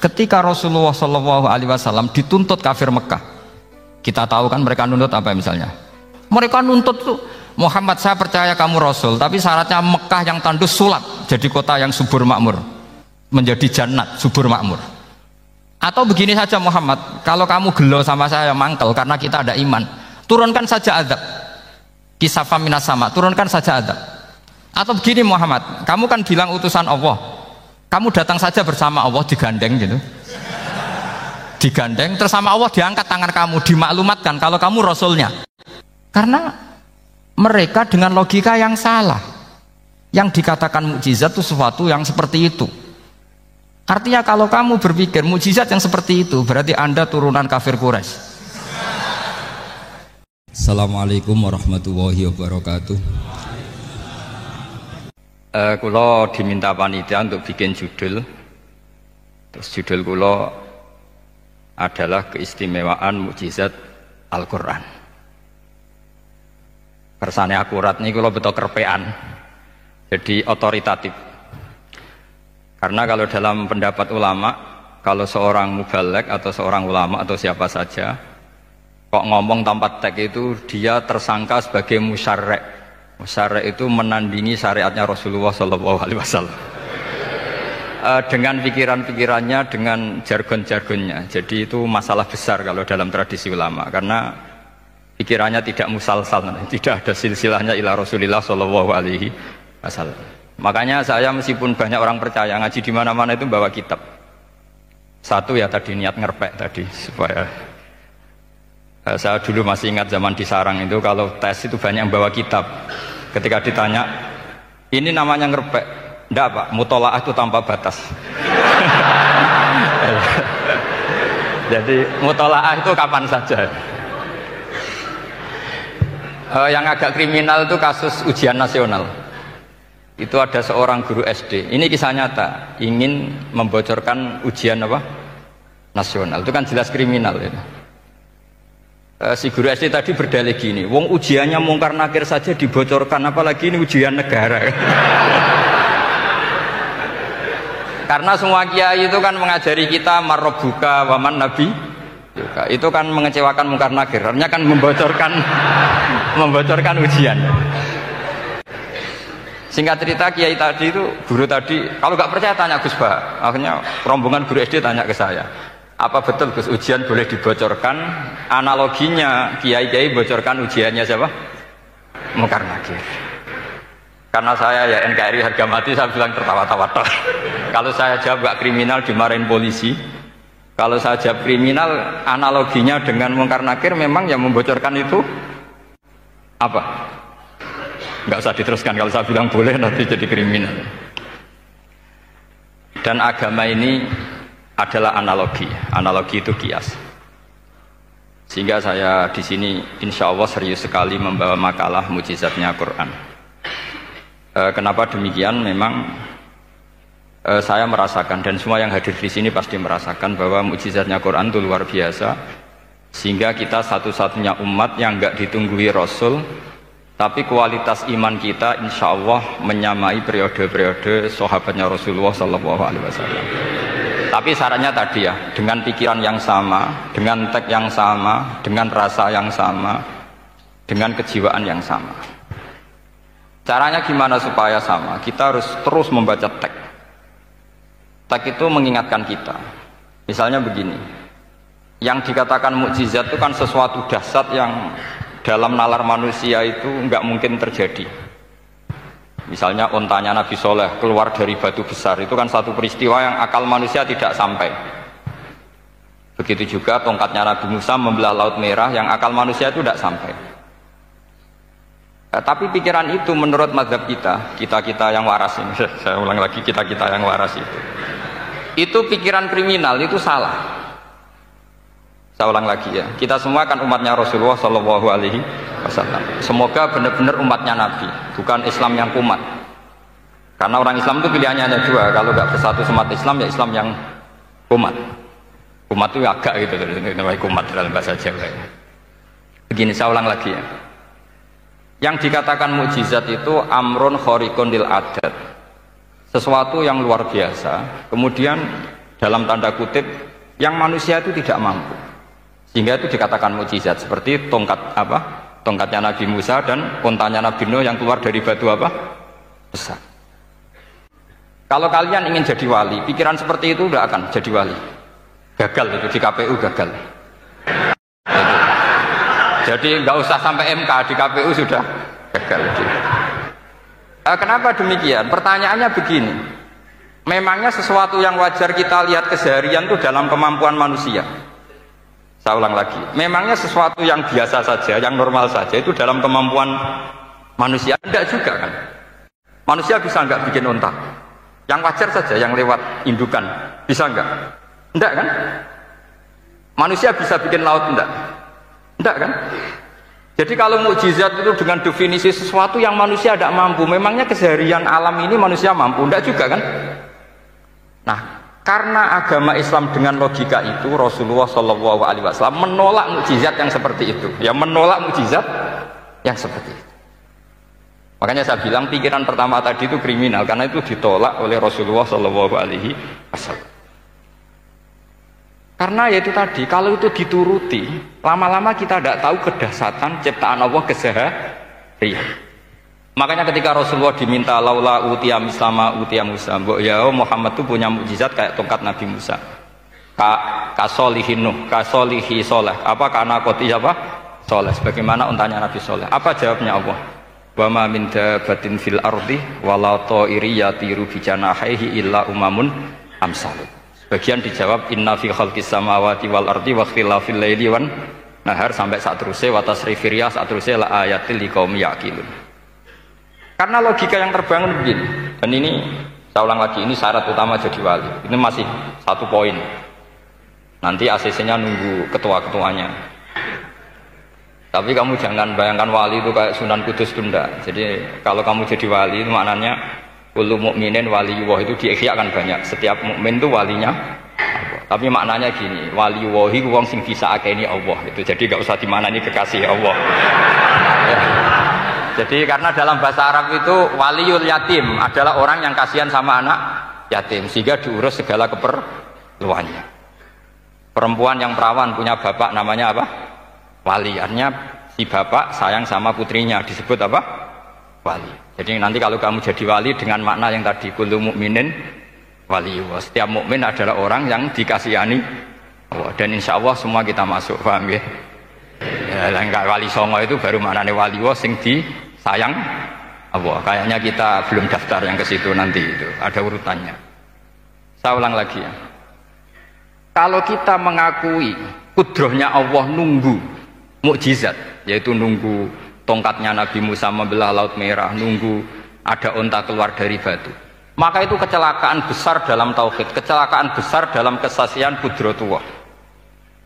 ketika Rasulullah SAW dituntut kafir Mekah, kita tahu kan mereka nuntut apa misalnya? Mereka nuntut tuh, Muhammad saya percaya kamu Rasul, tapi syaratnya Mekah yang tandus sulap jadi kota yang subur makmur, menjadi jannat subur makmur. Atau begini saja Muhammad, kalau kamu gelo sama saya mangkel karena kita ada iman, turunkan saja azab, kisafan minas sama, turunkan saja azab. Atau begini Muhammad, kamu kan bilang utusan Allah, kamu datang saja bersama Allah digandeng gitu, digandeng terus sama Allah diangkat tangan kamu, dimaklumatkan kalau kamu Rasulnya. Karena mereka dengan logika yang salah, yang dikatakan mukjizat itu sesuatu yang seperti itu. Artinya kalau kamu berpikir mukjizat yang seperti itu, berarti Anda turunan kafir Quraisy. Assalamualaikum warahmatullahi wabarakatuh. Kulo diminta panitia untuk bikin judul. Terus judul kulo adalah keistimewaan mukjizat Al-Quran. Kersane akurat nih kulo betul kerpean, jadi otoritatif. Karena kalau dalam pendapat ulama, kalau seorang mubalek atau seorang ulama atau siapa saja kok ngomong tanpa teks itu dia tersangka sebagai musyarrek. Musyarrek itu menandingi syariatnya Rasulullah SAW. Dengan pikiran-pikirannya, dengan jargon-jargonnya. Jadi itu masalah besar kalau dalam tradisi ulama, karena pikirannya tidak musalsal, tidak ada silsilahnya ila Rasulillah SAW. Makanya saya meskipun banyak orang percaya ngaji di mana-mana itu bawa kitab. Satu ya tadi niat ngerpek tadi supaya saya dulu masih ingat zaman di sarang itu kalau tes itu banyak yang bawa kitab. Ketika ditanya, ini namanya ngerpek? Enggak Pak, mutolaah itu tanpa batas. Jadi mutolaah itu kapan saja. Yang agak kriminal itu kasus ujian nasional. Itu ada seorang guru SD. Ini kisah nyata, ingin membocorkan ujian apa? Nasional. Itu kan jelas kriminal ya. Si guru SD tadi berdalih gini, wong ujiannya mungkar nakir saja dibocorkan, apalagi ini ujian negara. Karena semua kiai itu kan mengajari kita marrobuka waman nabi, itu kan mengecewakan mungkar nakir, artinya kan membocorkan ujian. Singkat cerita kiai tadi itu, guru tadi, kalau nggak percaya tanya Gus Bah. Akhirnya rombongan guru SD tanya ke saya, apa betul Gus ujian boleh dibocorkan? Analoginya kiai-kiai bocorkan ujiannya siapa? Mungkar nakir. Karena saya ya NKRI harga mati, saya bilang tertawa-tawa. Kalau saya jawab gak kriminal dimarahin polisi. Kalau saya jawab kriminal, analoginya dengan mungkar nakir memang yang membocorkan itu apa? Nggak usah diteruskan, kalau saya bilang boleh nanti jadi kriminal. Dan agama ini adalah analogi. Analogi itu kias. Sehingga saya di sini insya Allah serius sekali membawa makalah mukjizatnya Quran. Kenapa demikian? Memang saya merasakan dan semua yang hadir di sini pasti merasakan bahwa mukjizatnya Quran itu luar biasa. Sehingga kita satu-satunya umat yang nggak ditunggui Rasul, tapi kualitas iman kita insya Allah menyamai periode-periode sahabatnya Rasulullah SAW. Tapi syaratnya tadi ya, dengan pikiran yang sama, dengan teks yang sama, dengan rasa yang sama, dengan kejiwaan yang sama. Caranya gimana supaya sama? Kita harus terus membaca teks. Teks itu mengingatkan kita. Misalnya begini, yang dikatakan mukjizat itu kan sesuatu dahsyat yang dalam nalar manusia itu nggak mungkin terjadi. Misalnya ontanya Nabi Soleh keluar dari batu besar, itu kan satu peristiwa yang akal manusia tidak sampai. Begitu juga tongkatnya Nabi Musa membelah Laut Merah, yang akal manusia itu tidak sampai. Tapi pikiran itu menurut mazhab kita yang waras ini, saya ulang lagi, kita yang waras itu pikiran kriminal, itu salah. Saya ulang lagi ya, kita semua kan umatnya Rasulullah SAW. Semoga benar-benar umatnya Nabi, bukan Islam yang kumat. Karena orang Islam itu pilihannya hanya dua, kalau nggak bersatu umat Islam ya Islam yang kumat. Kumat itu agak gitu, namanya kumat dalam bahasa Jawa. Begini, saya ulang lagi ya. Yang dikatakan mukjizat itu amrun khariqun lil adat, sesuatu yang luar biasa. Kemudian dalam tanda kutip yang manusia itu tidak mampu. Sehingga itu dikatakan mukjizat seperti tongkatnya Nabi Musa dan untanya Nabi Nuh yang keluar dari batu besar. Kalau kalian ingin jadi wali, pikiran seperti itu tidak akan jadi wali. Gagal itu di KPU gagal. Itu. Jadi nggak usah sampai MK, di KPU sudah gagal. Kenapa demikian? Pertanyaannya begini. Memangnya sesuatu yang wajar kita lihat keseharian itu dalam kemampuan manusia? Saya ulang lagi. Memangnya sesuatu yang biasa saja, yang normal saja itu dalam kemampuan manusia? Tidak juga kan? Manusia bisa nggak bikin unta? Yang wajar saja, yang lewat indukan, bisa nggak? Enggak kan? Manusia bisa bikin laut enggak? Enggak kan? Jadi kalau mukjizat itu dengan definisi sesuatu yang manusia tidak mampu, memangnya keseharian alam ini manusia mampu? Enggak juga kan? Nah, karena agama Islam dengan logika itu, Rasulullah SAW menolak mukjizat yang seperti itu. Ya, menolak mukjizat yang seperti itu. Makanya saya bilang pikiran pertama tadi itu kriminal, karena itu ditolak oleh Rasulullah SAW. Karena ya itu tadi, kalau itu dituruti, lama-lama kita tidak tahu kedahsyatan ciptaan Allah keseharian. Makanya ketika Rasulullah diminta laula utiya mislama utiya Musa, ya Muhammad itu punya mukjizat kayak tongkat Nabi Musa. Kasolihin Nuh, kasolihi soleh, karena koti soleh, sebagaimana untanya Nabi Soleh. Apa jawabnya Allah? Wa ma min dabatin fil ardi wala ta'iri yatiru bi janahihi illa umamun amsalukum. Bagian dijawab inna fi khalqis samawati wal ardi wa ikhtilafil laili wan nahar sampai saat terusnya wa tasrifir riyah saat terusnya la ayatil liqaumi yaqilun. Karena logika yang terbangun begini. Dan ini saya ulang lagi, ini syarat utama jadi wali. Ini masih satu poin. Nanti ACC-nya nunggu ketua-ketuanya. Tapi kamu jangan bayangkan wali itu kayak Sunan Kudus tunda. Jadi kalau kamu jadi wali itu maknanya kullu mukminin waliyullah itu diikhyakan banyak. Setiap mukmin itu walinya Allah. Tapi maknanya gini, waliyullahi wong sing bisa akeni Allah itu. Jadi enggak usah dimanani kekasih Allah. Ya. Jadi karena dalam bahasa Arab itu waliyul yatim adalah orang yang kasihan sama anak yatim sehingga diurus segala keperluannya. Perempuan yang perawan punya bapak namanya apa? Wali, artinya si bapak sayang sama putrinya disebut apa? Wali. Jadi nanti kalau kamu jadi wali dengan makna yang tadi kullu mukminin waliyullah. Setiap mukmin adalah orang yang dikasihani Allah. Dan insya Allah semua kita masuk, paham ya? Ya, enggak wali songo itu baru maknanya waliyullah sing disayang Allah. Kayaknya kita belum daftar yang ke situ nanti itu. Ada urutannya. Saya ulang lagi ya. Kalau kita mengakui kudrohnya Allah nunggu mukjizat, yaitu nunggu tongkatnya Nabi Musa membelah Laut Merah, nunggu ada unta keluar dari batu, maka itu kecelakaan besar dalam tauhid, kecelakaan besar dalam kesaksian kudratullah.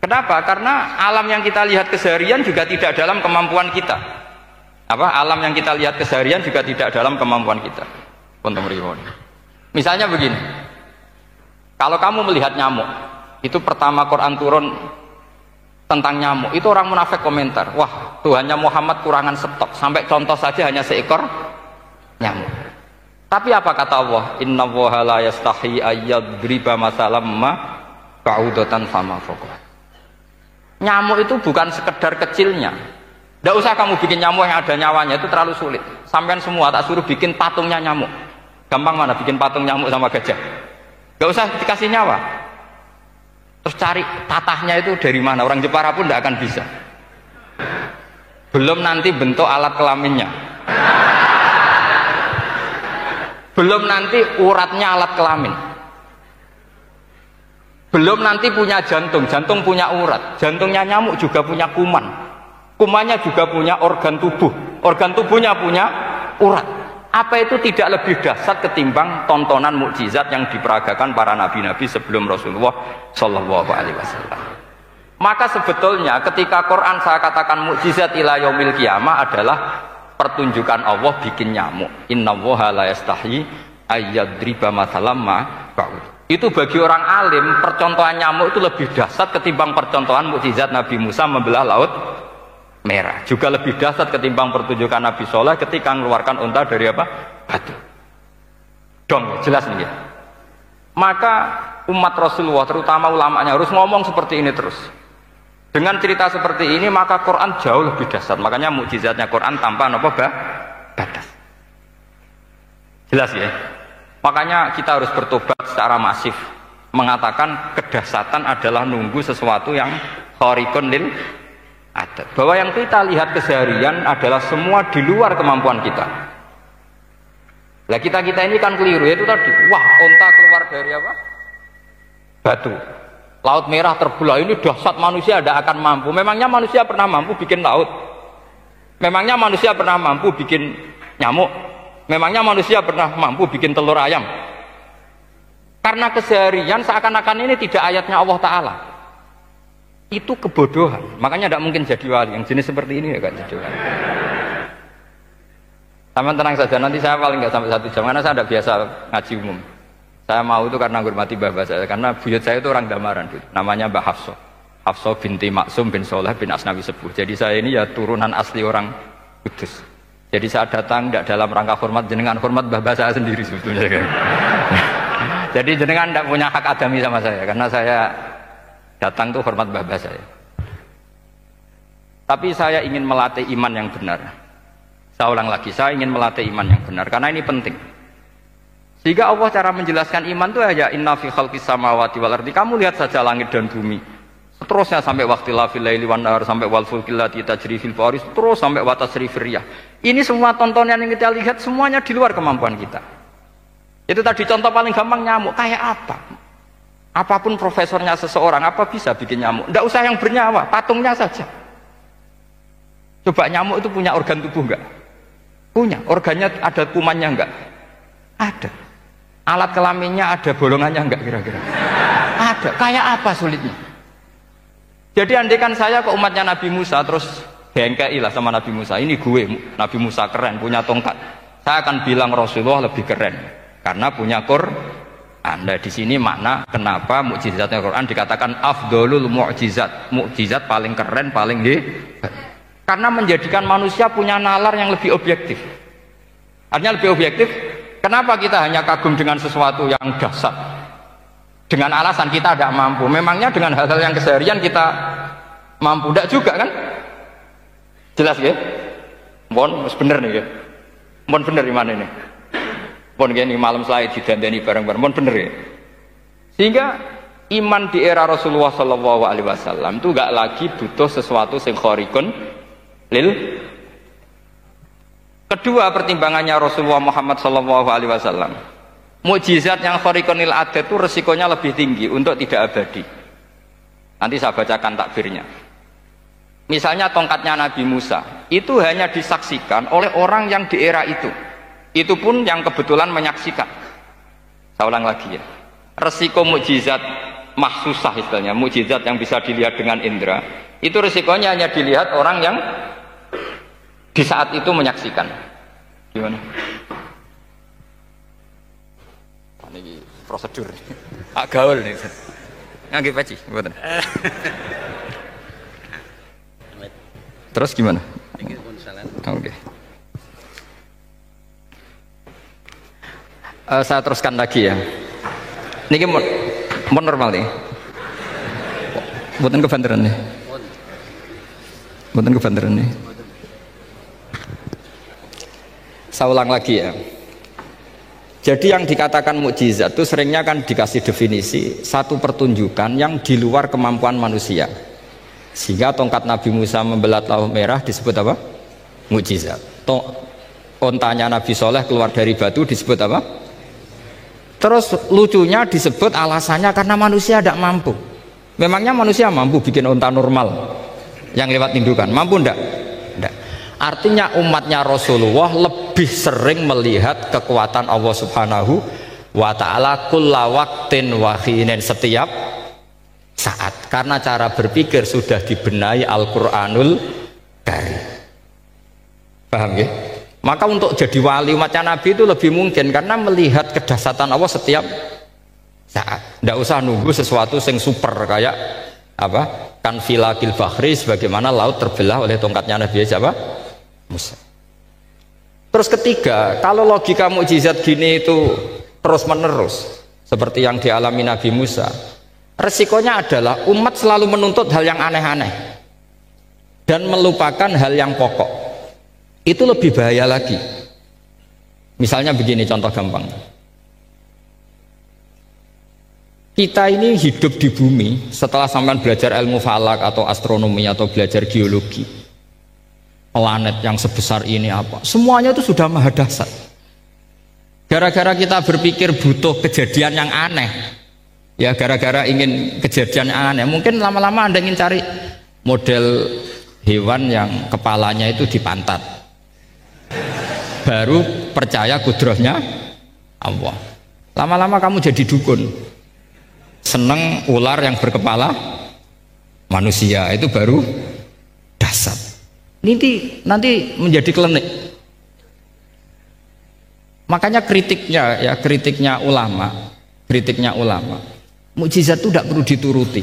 Kenapa? Karena alam yang kita lihat keseharian juga tidak dalam kemampuan kita. Alam yang kita lihat keseharian juga tidak dalam kemampuan kita. Misalnya begini, kalau kamu melihat nyamuk, itu pertama Quran turun tentang nyamuk, itu orang munafik komentar, wah Tuhannya Muhammad kurangan stok, sampai contoh saja hanya seekor nyamuk. Tapi apa kata Allah? Innallaha la yastahi ayyadriba masalam ma ba'udatan fama fawqa. Nyamuk itu bukan sekedar kecilnya. Tidak usah kamu bikin nyamuk yang ada nyawanya, itu terlalu sulit. Sampean semua tak suruh bikin patungnya nyamuk. Gampang mana bikin patung nyamuk sama gajah? Gak usah dikasih nyawa. Terus cari tatahnya itu dari mana, orang Jepara pun tidak akan bisa. Belum nanti bentuk alat kelaminnya, belum nanti uratnya alat kelamin, belum nanti punya jantung, jantung punya urat, jantungnya nyamuk juga punya kuman, kumannya juga punya organ tubuh, organ tubuhnya punya urat. Apa itu tidak lebih dahsyat ketimbang tontonan mukjizat yang diperagakan para nabi-nabi sebelum Rasulullah Shallallahu Alaihi Wasallam? Maka sebetulnya ketika Quran saya katakan mukjizat ila yaumil qiyamah adalah pertunjukan Allah bikin nyamuk. Innallaha la yastahi ayyadriba mathalam ma ba'ud. Itu bagi orang alim percontohan nyamuk itu lebih dahsyat ketimbang percontohan mukjizat Nabi Musa membelah Laut Merah, juga lebih dahsyat ketimbang pertunjukan Nabi Soleh ketika mengeluarkan unta dari batu. Dong, jelas nih ya. Maka umat Rasulullah, terutama ulamanya harus ngomong seperti ini terus. Dengan cerita seperti ini maka Quran jauh lebih dahsyat. Makanya mukjizatnya Quran tanpa batas. Jelas ya? Makanya kita harus bertobat secara masif, mengatakan kedahsyatan adalah nunggu sesuatu yang khariqun lil adat. Bahwa yang kita lihat keseharian adalah semua di luar kemampuan kita. Lah kita ini kan keliru, itu tadi. Wah, onta keluar dari apa? Batu. Laut Merah terbelah, ini dahsyat, manusia tidak akan mampu. Memangnya manusia pernah mampu bikin laut? Memangnya manusia pernah mampu bikin nyamuk? Memangnya manusia pernah mampu bikin telur ayam? Karena keseharian seakan-akan ini tidak ayatnya Allah Ta'ala. Itu kebodohan. Makanya tidak mungkin jadi wali. Yang jenis seperti ini ya kan jadi wali. Sama tenang saja, nanti saya paling nggak sampai 1 jam karena saya tidak biasa ngaji umum. Saya mau itu karena menghormati bapak saya, karena buyut saya itu orang Damaran, namanya Mbak Hafsah. Hafsah binti Maksum bin Soleh bin Asnawi Sepuh. Jadi saya ini ya turunan asli orang Kudus. Jadi saya datang tidak dalam rangka hormat jenengan, hormat bapak saya sendiri sebetulnya. Jadi jenengan tidak punya hak adami sama saya, karena saya datang tuh hormat bapak saya. Tapi saya ingin melatih iman yang benar. Saya ulang lagi, saya ingin melatih iman yang benar, karena ini penting. Sehingga Allah cara menjelaskan iman itu aja inna fi khalqis samawati wal ardi. Kamu lihat saja langit dan bumi. Seterusnya sampai waqtilafil laili wan nahar, sampai wal fulkil lati tajri fil bahri, terus sampai wa tasrifir riyah. Ini semua tontonan yang kita lihat semuanya di luar kemampuan kita. Itu tadi contoh paling gampang, nyamuk. Kayak apa? Apapun profesornya seseorang, apa bisa bikin nyamuk? Tidak usah yang bernyawa, patungnya saja. Coba nyamuk itu punya organ tubuh enggak? Punya. Organnya ada kumannya enggak? Ada. Alat kelaminnya ada bolongannya enggak kira-kira? Ada. Kayak apa sulitnya? Jadi andaikan saya ke umatnya Nabi Musa terus bengkei lah sama Nabi Musa, ini gue Nabi Musa keren punya tongkat, saya akan bilang Rasulullah lebih keren karena punya Quran. Anda di sini makna kenapa mukjizatnya Quran dikatakan afdolul mukjizat, mukjizat paling keren, paling hebat, karena menjadikan manusia punya nalar yang lebih objektif. Artinya lebih objektif. Kenapa kita hanya kagum dengan sesuatu yang dahsyat dengan alasan kita tidak mampu? Memangnya dengan hal-hal yang keseharian kita mampu? Tidak juga kan? Jelas ya? Mohon bener nih ya? Mohon bener di mana ini? Mohon gini malam selai didandani bareng-bareng. Mohon bener ya? Sehingga iman di era Rasulullah SAW itu gak lagi butuh sesuatu yang khariqun lil. Kedua pertimbangannya Rasulullah Muhammad SAW, mukjizat yang khariqunil adat itu resikonya lebih tinggi untuk tidak abadi. Nanti saya bacakan takbirnya. Misalnya tongkatnya Nabi Musa itu hanya disaksikan oleh orang yang di era itu pun yang kebetulan menyaksikan. Saya ulang lagi ya, resiko mukjizat mahsusah istilahnya, mukjizat yang bisa dilihat dengan indera, itu resikonya hanya dilihat orang yang di saat itu menyaksikan. Gimana? Ini prosedur. Agak gaul nih. Nggak peci, betul. Terus gimana? Oke. Saya teruskan lagi ya. Ini mau normal nih. Buatan kebanteran nih. Buatan kebanteran nih. Saya ulang lagi ya. Jadi yang dikatakan mukjizat itu seringnya kan dikasih definisi satu pertunjukan yang di luar kemampuan manusia. Sehingga tongkat Nabi Musa membelah Laut Merah disebut apa? Mukjizat. Ontanya Nabi Soleh keluar dari batu disebut apa? Terus lucunya disebut alasannya karena manusia tidak mampu. Memangnya manusia mampu bikin onta normal yang lewat indukan? Mampu enggak? Enggak. Artinya umatnya Rasulullah lebih sering melihat kekuatan Allah Subhanahu wa ta'ala kulla waqtin wa hinin, setiap saat, karena cara berpikir sudah dibenahi Al-Qur'anul Karim. Paham ya? Maka untuk jadi wali umatnya Nabi itu lebih mungkin karena melihat kedahsyatan Allah setiap saat. Tidak usah nunggu sesuatu yang super kayak apa? Kan filakil bahri, sebagaimana laut terbelah oleh tongkatnya Nabi siapa? Musa. Terus ketiga, kalau logika mukjizat gini itu terus menerus, seperti yang dialami Nabi Musa, resikonya adalah umat selalu menuntut hal yang aneh-aneh dan melupakan hal yang pokok. Itu lebih bahaya lagi. Misalnya begini contoh gampang, kita ini hidup di bumi setelah sampean belajar ilmu falak atau astronomi atau belajar geologi, planet yang sebesar ini apa, semuanya itu sudah maha dahsyat. Gara-gara kita berpikir butuh kejadian yang aneh, ya gara-gara ingin kejadian yang aneh, mungkin lama-lama Anda ingin cari model hewan yang kepalanya itu di pantat, baru percaya kudrahnya Allah. Lama-lama kamu jadi dukun, seneng ular yang berkepala manusia, itu baru dahsyat. Nanti menjadi klinik. Makanya kritiknya ulama, mukjizat itu tidak perlu dituruti.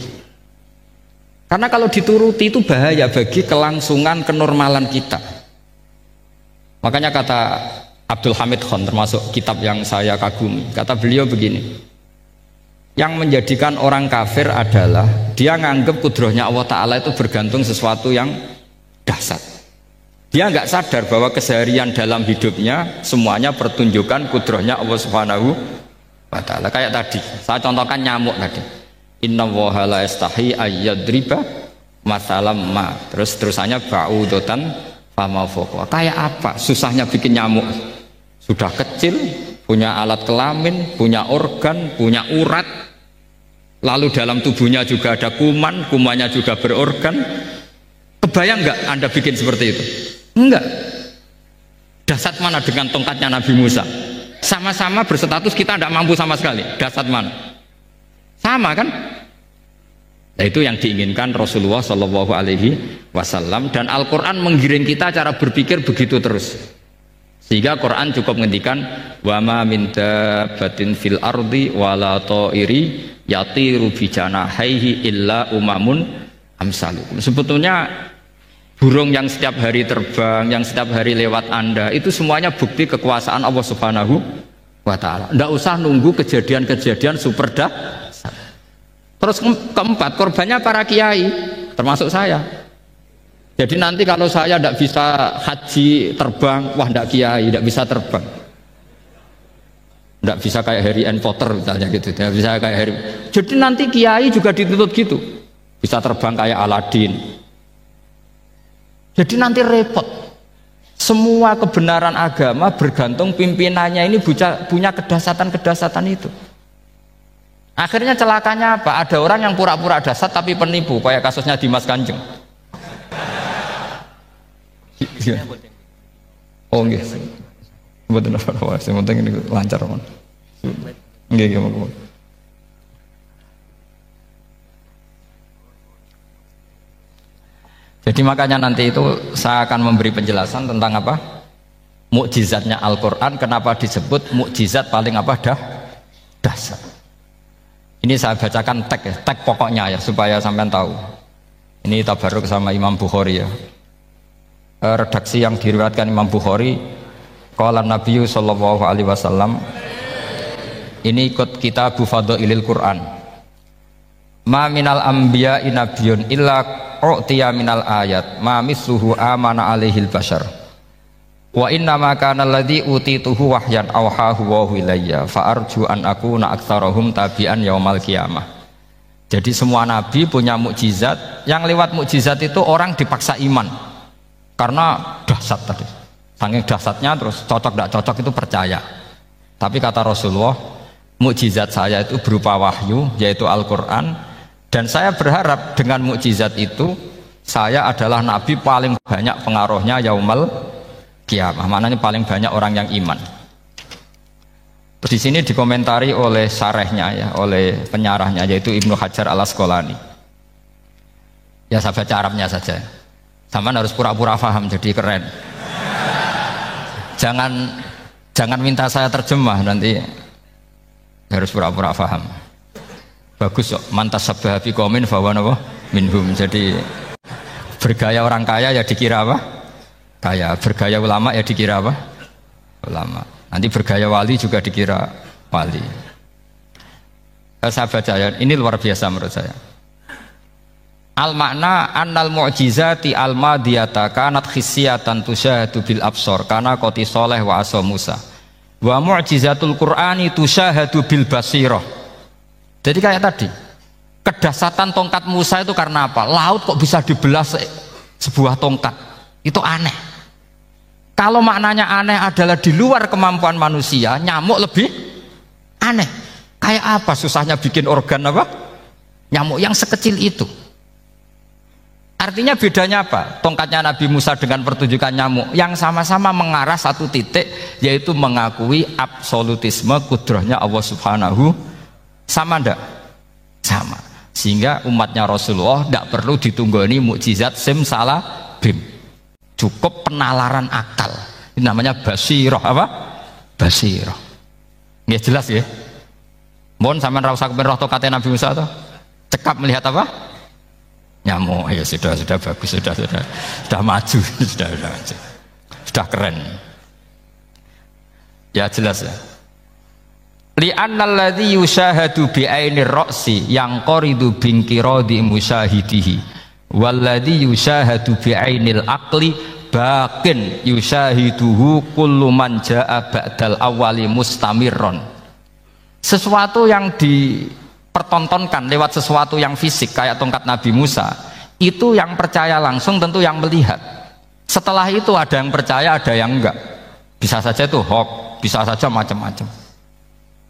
Karena kalau dituruti itu bahaya bagi kelangsungan kenormalan kita. Makanya kata Abdul Hamid Khan, termasuk kitab yang saya kagumi, kata beliau begini, yang menjadikan orang kafir adalah dia nganggep kudrahnya Allah Ta'ala itu bergantung sesuatu yang dahsyat. Dia nggak sadar bahwa keseharian dalam hidupnya semuanya pertunjukan kudrahnya Allah Subhanahu wa Ta'ala. Kayak tadi, saya contohkan nyamuk tadi. Inna woha la yastahi ayyadriba masalam ma. Terusannya ba'udotan fama fokwa. Kayak apa susahnya bikin nyamuk? Sudah kecil, punya alat kelamin, punya organ, punya urat, lalu dalam tubuhnya juga ada kuman, kumannya juga berorgan. Kebayang nggak Anda bikin seperti itu? Enggak. Dahsyat mana dengan tongkatnya Nabi Musa? Sama-sama berstatus kita tidak mampu sama sekali. Dahsyat mana? Sama kan? Nah, itu yang diinginkan Rasulullah Shallallahu Alaihi Wasallam, dan Al-Quran menggiring kita cara berpikir begitu terus. Sehingga Quran cukup menghentikan wa ma min dabbatin fil ardi wala ta'iri yatiru bi janahaihi illa umamun amsalukum. Sebetulnya burung yang setiap hari terbang, yang setiap hari lewat Anda, itu semuanya bukti kekuasaan Allah Subhanahu wa Ta'ala. Tidak usah nunggu kejadian-kejadian super dahsyat. Terus keempat, korbannya para kiai, termasuk saya. Jadi nanti kalau saya tidak bisa haji terbang, wah tidak kiai, tidak bisa terbang. Tidak bisa kayak Harry N. Potter misalnya gitu, tidak bisa kayak Harry. Jadi nanti kiai juga dituntut gitu, bisa terbang kayak Aladin. Jadi nanti repot. Semua kebenaran agama bergantung pimpinannya ini punya kedahsyatan-kedahsyatan itu. Akhirnya celakanya apa? Ada orang yang pura-pura dahsyat tapi penipu, kayak kasusnya Dimas Kanjeng. Oh nggih. Mboten apa-apa, sing penting ini lancar mon. Nggih nggih. Jadi makanya nanti itu saya akan memberi penjelasan tentang apa? Mukjizatnya Al-Quran, kenapa disebut mukjizat paling apa dahsyat. Ini saya bacakan tag pokoknya ya, supaya sampean tahu. Ini tabaruk sama Imam Bukhari ya. Redaksi yang diriwayatkan Imam Bukhari, qala Nabi sallallahu alaihi wasallam, ini ikut kitab Fadhailil Quran. Ma minal anbiya'i nabiyyun illa u'tiya minal ayat ma misluhu amana alaihil bashar wa inna ma kana alladhi utituhu wahyan awhahu wa ilayya fa arju an akuna aktsarahum tabi'an yaumal qiyamah. Jadi semua nabi punya mukjizat, yang lewat mukjizat itu orang dipaksa iman karena dahsyat tadi. Saking dahsyatnya terus cocok tidak cocok itu percaya. Tapi kata Rasulullah, mukjizat saya itu berupa wahyu, yaitu Al-Quran. Dan saya berharap dengan mukjizat itu saya adalah nabi paling banyak pengaruhnya yaumal qiyamah. Maknanya paling banyak orang yang iman. Terus di sini dikomentari oleh syarehnya ya, oleh penyarahnya yaitu Ibnu Hajar Al-Asqalani. Ya saya baca Arabnya saja. Sampean harus pura-pura paham jadi keren. Jangan minta saya terjemah, nanti harus pura-pura paham. Bagus kok, mantas sabah bi qaumin fa huwa minhum. Jadi bergaya orang kaya ya dikira apa? Kaya. Bergaya ulama ya dikira apa? Ulama. Nanti bergaya wali juga dikira wali. Saya baca ya, ini luar biasa menurut saya. Al makna annal mu'jizati al madiyata kanat khisyatan tusyahadu bil absor kana qoti soleh wa asa Musa wa mu'jizatul Qur'ani tusyahadu bil basirah. Jadi kayak tadi, kedahsyatan tongkat Musa itu karena apa? Laut kok bisa dibelah sebuah tongkat, itu aneh. Kalau maknanya aneh adalah di luar kemampuan manusia, nyamuk lebih aneh. Kayak apa susahnya bikin organ apa? Nyamuk yang sekecil itu. Artinya bedanya apa? Tongkatnya Nabi Musa dengan pertunjukan nyamuk yang sama-sama mengarah satu titik, yaitu mengakui absolutisme kudrahnya Allah Subhanahu. Sama ndak? Sama. Sehingga umatnya Rasulullah tidak perlu ditunggoni mukjizat simsalabim, cukup penalaran akal. Ini namanya basirah apa? Basirah. Nggak jelas ya? Mohon sampean ra usah kepen roh tongkatnya Nabi Musa toh. Cekap melihat apa? Nyamuk. Ya sudah bagus, sudah maju, sudah keren. Ya jelas ya. Li'annal ladzi yushahadu bi ainir ra'si yang qaridu binqiradi musyahidihi walladzi yushahadu bi ainil aqli baqin yushahiduhu kullu man jaa ba'dal awwali mustamirron. Sesuatu yang dipertontonkan lewat sesuatu yang fisik kayak tongkat Nabi Musa, itu yang percaya langsung tentu yang melihat. Setelah itu ada yang percaya, ada yang enggak. Bisa saja itu hoax, bisa saja macam-macam.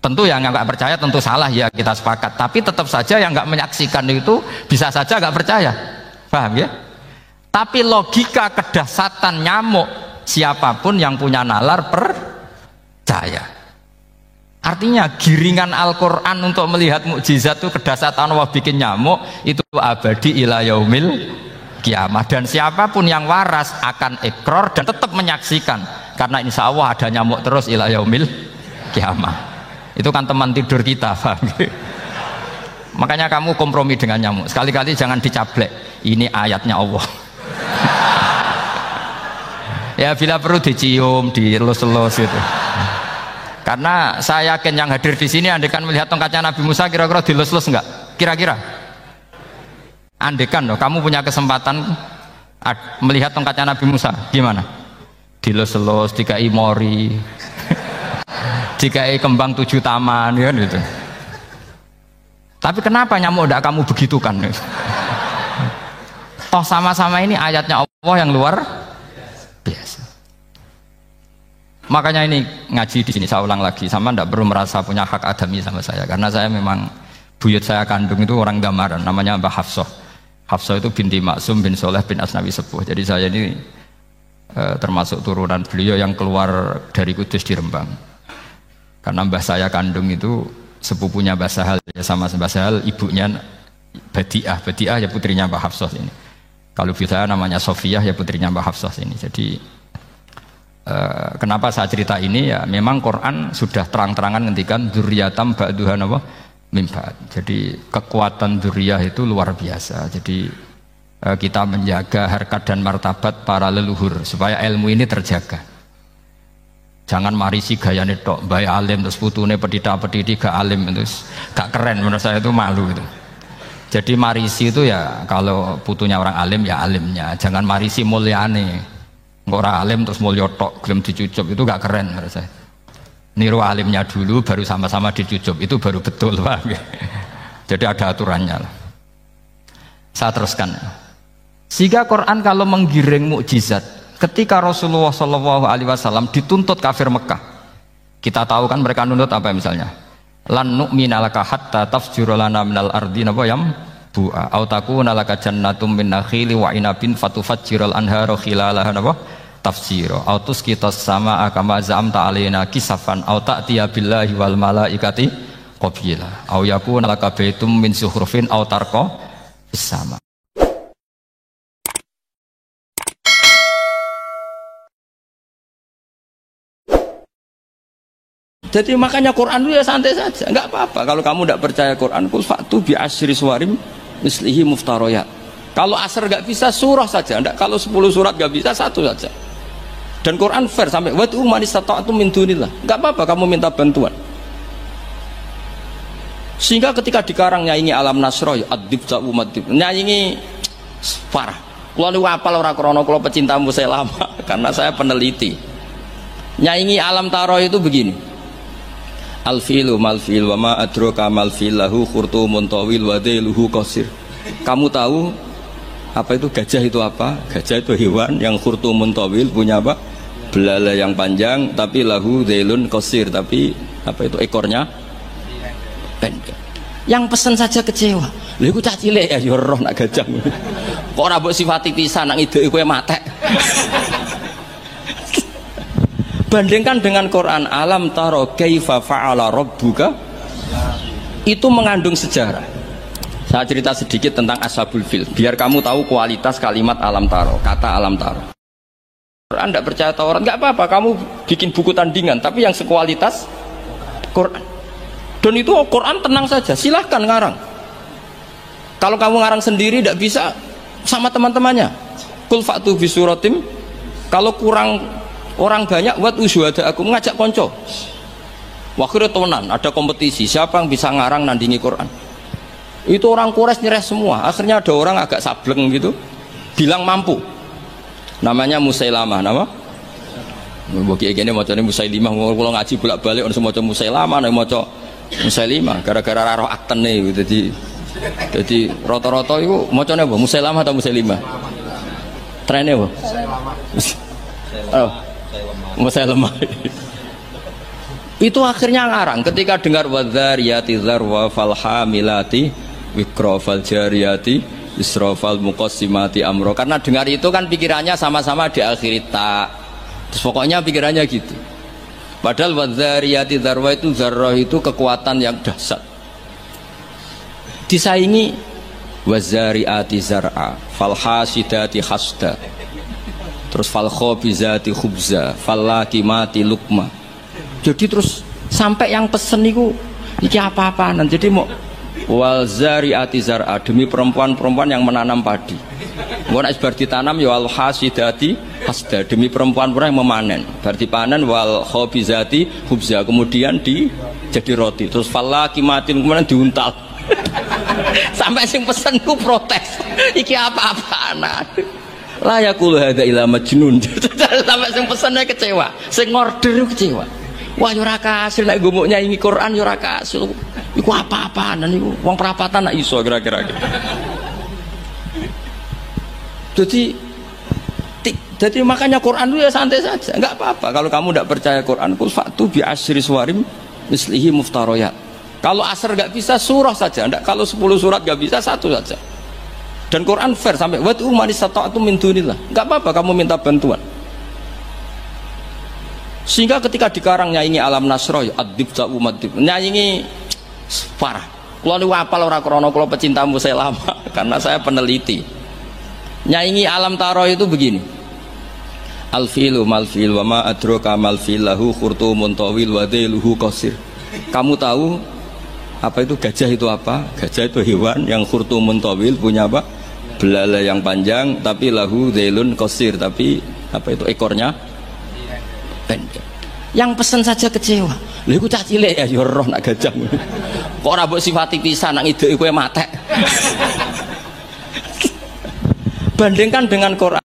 Tentu yang enggak percaya tentu salah, ya kita sepakat. Tapi tetap saja yang enggak menyaksikan itu bisa saja enggak percaya. Paham ya? Tapi logika kedahsyatan nyamuk, siapapun yang punya nalar percaya. Artinya giringan Al-Quran untuk melihat mukjizat itu kedahsyatan Allah bikin nyamuk itu abadi ila yaumil kiamah, dan siapapun yang waras akan ikrar dan tetap menyaksikan, karena insya Allah ada nyamuk terus ila yaumil kiamah. Itu kan teman tidur kita, paham? Makanya kamu kompromi dengan nyamuk, sekali-kali jangan dicablek, ini ayatnya Allah. Ya bila perlu dicium, dilus-lus gitu. Karena saya yakin yang hadir di sini andekan melihat tongkatnya Nabi Musa kira-kira dilus-lus enggak? Kira-kira? Andekan loh, kamu punya kesempatan melihat tongkatnya Nabi Musa, gimana? Dilus-lus, dikai mori, dikai kembang 7 taman, ya gitu. Tapi kenapa nyamuk enggak kamu begitukan? Toh sama-sama ini ayatnya Allah yang luar biasa. Makanya ini ngaji di sini saya ulang lagi, sama ndak perlu merasa punya hak adami sama saya, karena saya memang buyut saya kandung itu orang Damaran, namanya Mbah Hafsah. Hafsah itu binti Maksum bin Soleh bin Asnawi Sepuh. Jadi saya ini termasuk turunan beliau yang keluar dari Kudus di Rembang. Karena mbah saya kandung itu sepupunya Mbah Sahal, ya sama Mbah Sahal, ibunya Badiah. Badiah ya putrinya Mbah Hafsah ini. Kalau saya namanya Sofiyah, ya putrinya Mbah Hafsah ini. Jadi kenapa saya cerita ini, ya memang Quran sudah terang-terangan ngendikan dzurriyatam ba'duha apa mimbat. Jadi kekuatan dzurriyah itu luar biasa. Jadi kita menjaga harkat dan martabat para leluhur supaya ilmu ini terjaga. Jangan marisi gayane tok, bae alim terus putune pedita-pediti gak alim, terus gak keren, menurut saya itu malu itu. Jadi marisi itu ya kalau putunya orang alim ya alimnya, jangan marisi mulyane. Orang alim terus mulya tok gelem dicucup, itu gak keren menurut saya. Niru alimnya dulu baru sama-sama dicucup, itu baru betul, Pak. Jadi ada aturannya lah. Saya teruskan. Sehingga Quran kalau menggiring mukjizat, ketika Rasulullah SAW dituntut kafir Mekah, kita tahu kan mereka nuntut apa misalnya? Lan nu'mina laka hatta tafjura lana minal ardi napa yam bu'a au takuna laka jannatum min nakhili wa inabin fatufajjiral anhara khilalaha napa tafsira au tusqitas samaa kama zamta alaina kisafan au ta'tiya billahi wal malaikati qabila au yakuna laka baitum min zuhrufin au tarqa fis sama. Jadi makanya Quran itu ya santai saja, enggak apa-apa. Kalau kamu tidak percaya Quran, kul fa'tu bi asyri suwarim mislihi muftaroyat. Kalau asar enggak bisa, surah saja. Enggak, kalau 10 surat enggak bisa, 1 saja. Dan Quran fair sampai wad'u man istata'tum min dunillah. Enggak apa-apa kamu minta bantuan. Sehingga ketika dikarang nyanyi alam nasroh adib umadib nyanyi parah. Kalau niku apal ora krana kula pecinta lama karena saya peneliti. Nyanyi alam taro itu begini. Al filu mal fil wa ma adraka mal fil lahu khurtumun tawil wa dhailuhu qasir. Kamu tahu apa itu gajah itu apa? Gajah itu hewan yang khurtumun tawil, punya apa? Belalai yang panjang, tapi lahu dhailun qasir, tapi apa itu ekornya pendek. Yang pesen saja kecewa. Lha iku cah cilik ya roh nak gajah. Kok ora mbok sifati pisan nak ngideki kowe matek. Bandingkan dengan Quran, alam taro kaifa fa'ala rabbuka, itu mengandung sejarah. Saya cerita sedikit tentang Ashabul Fil biar kamu tahu kualitas kalimat alam taro, kata alam taro. Quran tidak percaya Taurat, nggak apa-apa, kamu bikin buku tandingan tapi yang sekualitas Quran. Dan itu Quran tenang saja, silahkan ngarang. Kalau kamu ngarang sendiri tidak bisa, sama teman-temannya. Kul fa'tu bi suratim. Kalau kurang orang banyak, buat usyuhada aku ngajak konco. Waktu tenan ada kompetisi, siapa yang bisa ngarang nandingi Quran. Itu orang Quraisy nyerah semua. Akhirnya ada orang agak sableng gitu, bilang mampu. Namanya Musailamah, nama? Bagi ini macamnya Musailimah. Kalau ngaji bolak-balik, orang semua macam Musailamah, orang macam Musailimah. Gara-gara roh akten nih, jadi roto-roto itu macamnya apa? Musailamah atau Musailimah? Trennya apa? Oh, Musailamah. Itu akhirnya ngarang ketika dengar wadzariyati dzarwa falhamilati wikra faljariyati isrofal muqassimati amro, karena dengar itu kan pikirannya sama-sama diakhiri tak, terus pokoknya pikirannya gitu. Padahal wadzariyati dzarwa itu, zarrah itu kekuatan yang dahsyat, disaingi wazariati zar'a falhasidati hasda, terus falkhobizati khubza fallakimati lukma. Jadi terus sampai yang pesen itu iki apa-apaan. Jadi mau wal zariati zar'a, demi perempuan-perempuan yang menanam padi. Mau nek bar ditanam ya wal hasidati hasda, demi perempuan-perempuan yang memanen. Berarti panen wal khobizati khubza, kemudian jadi roti. Terus fallakimatin kemudian diuntal. Sampai sing pesen ku protes. Iki apa-apaan. La yaqulu hadza ila majnun. Sampai sing pesennya kecewa, sing order kecewa. Wah yo ora kasil nek gumuk nyanyi Quran yo ora kasil. Iku apa-apaan niku wong perapatan nak iso kira-kira. Jadi makanya Quran itu ya santai saja, enggak apa-apa. Kalau kamu tidak percaya Quran, kul fa'tu bi asyri suwarim mislihi muftariyat. Kalau asar enggak bisa surah saja, enggak, kalau 10 surat enggak bisa satu saja. Dan Quran fair sampai wad'u man istata'tum min dunillah. Enggak apa-apa kamu minta bantuan. Sehingga ketika dikarang nyanyi alam nasroh adib umadib nyanyi parah. Kalau niku apal ora krana kula pecinta lama karena saya peneliti. Nyanyi alam taro itu begini. Al filu mal fil wa ma adraka mal fil lahu khurtumun tawil wa dhailuhu qasir. Kamu tahu apa itu gajah itu apa? Gajah itu hewan yang khurtumun tawil, punya apa? Belalai yang panjang, tapi lahu dhailun qasir, tapi apa itu ekornya pendek. Yang pesen saja kecewa. Lha iku cah cilik ya roh nak gajah. Kok ora mbok sifati pisan nak ngideki kowe matek. Bandingkan dengan Quran.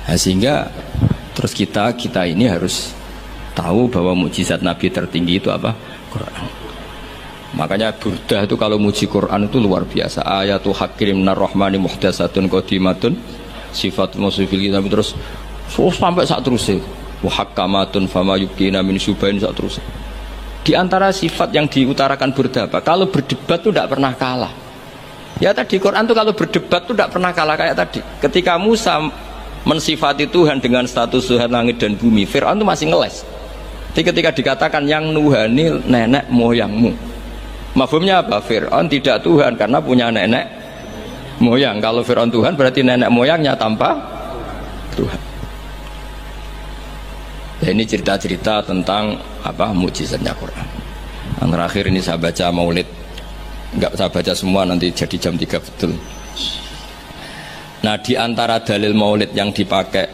Nah, sehingga terus kita ini harus tahu bahwa mukjizat Nabi tertinggi itu apa? Quran. Makanya Burdah itu kalau muji Quran itu luar biasa. Ayatu hakirim narrahmani muhdasatun qadimatun sifat musifil Nabi terus sampai saat terusnya wahakamatun fama yubkina min syubain saat terusnya. Di antara sifat yang diutarakan Burdah apa? Kalau berdebat itu tidak pernah kalah. Ya tadi Quran itu kalau berdebat itu tidak pernah kalah kayak tadi. Ketika Musa mensifati Tuhan dengan status Tuhan langit dan bumi, Fir'aun itu masih ngeles. Jadi ketika dikatakan yang nuhani nenek moyangmu, mafhumnya apa? Fir'aun tidak Tuhan karena punya nenek moyang. Kalau Fir'aun Tuhan berarti nenek moyangnya tanpa Tuhan. Ya, ini cerita-cerita tentang apa mukjizatnya Quran. Yang terakhir ini saya baca Maulid, enggak saya baca semua nanti jadi jam 3 betul. Nah, di antara dalil Maulid yang dipakai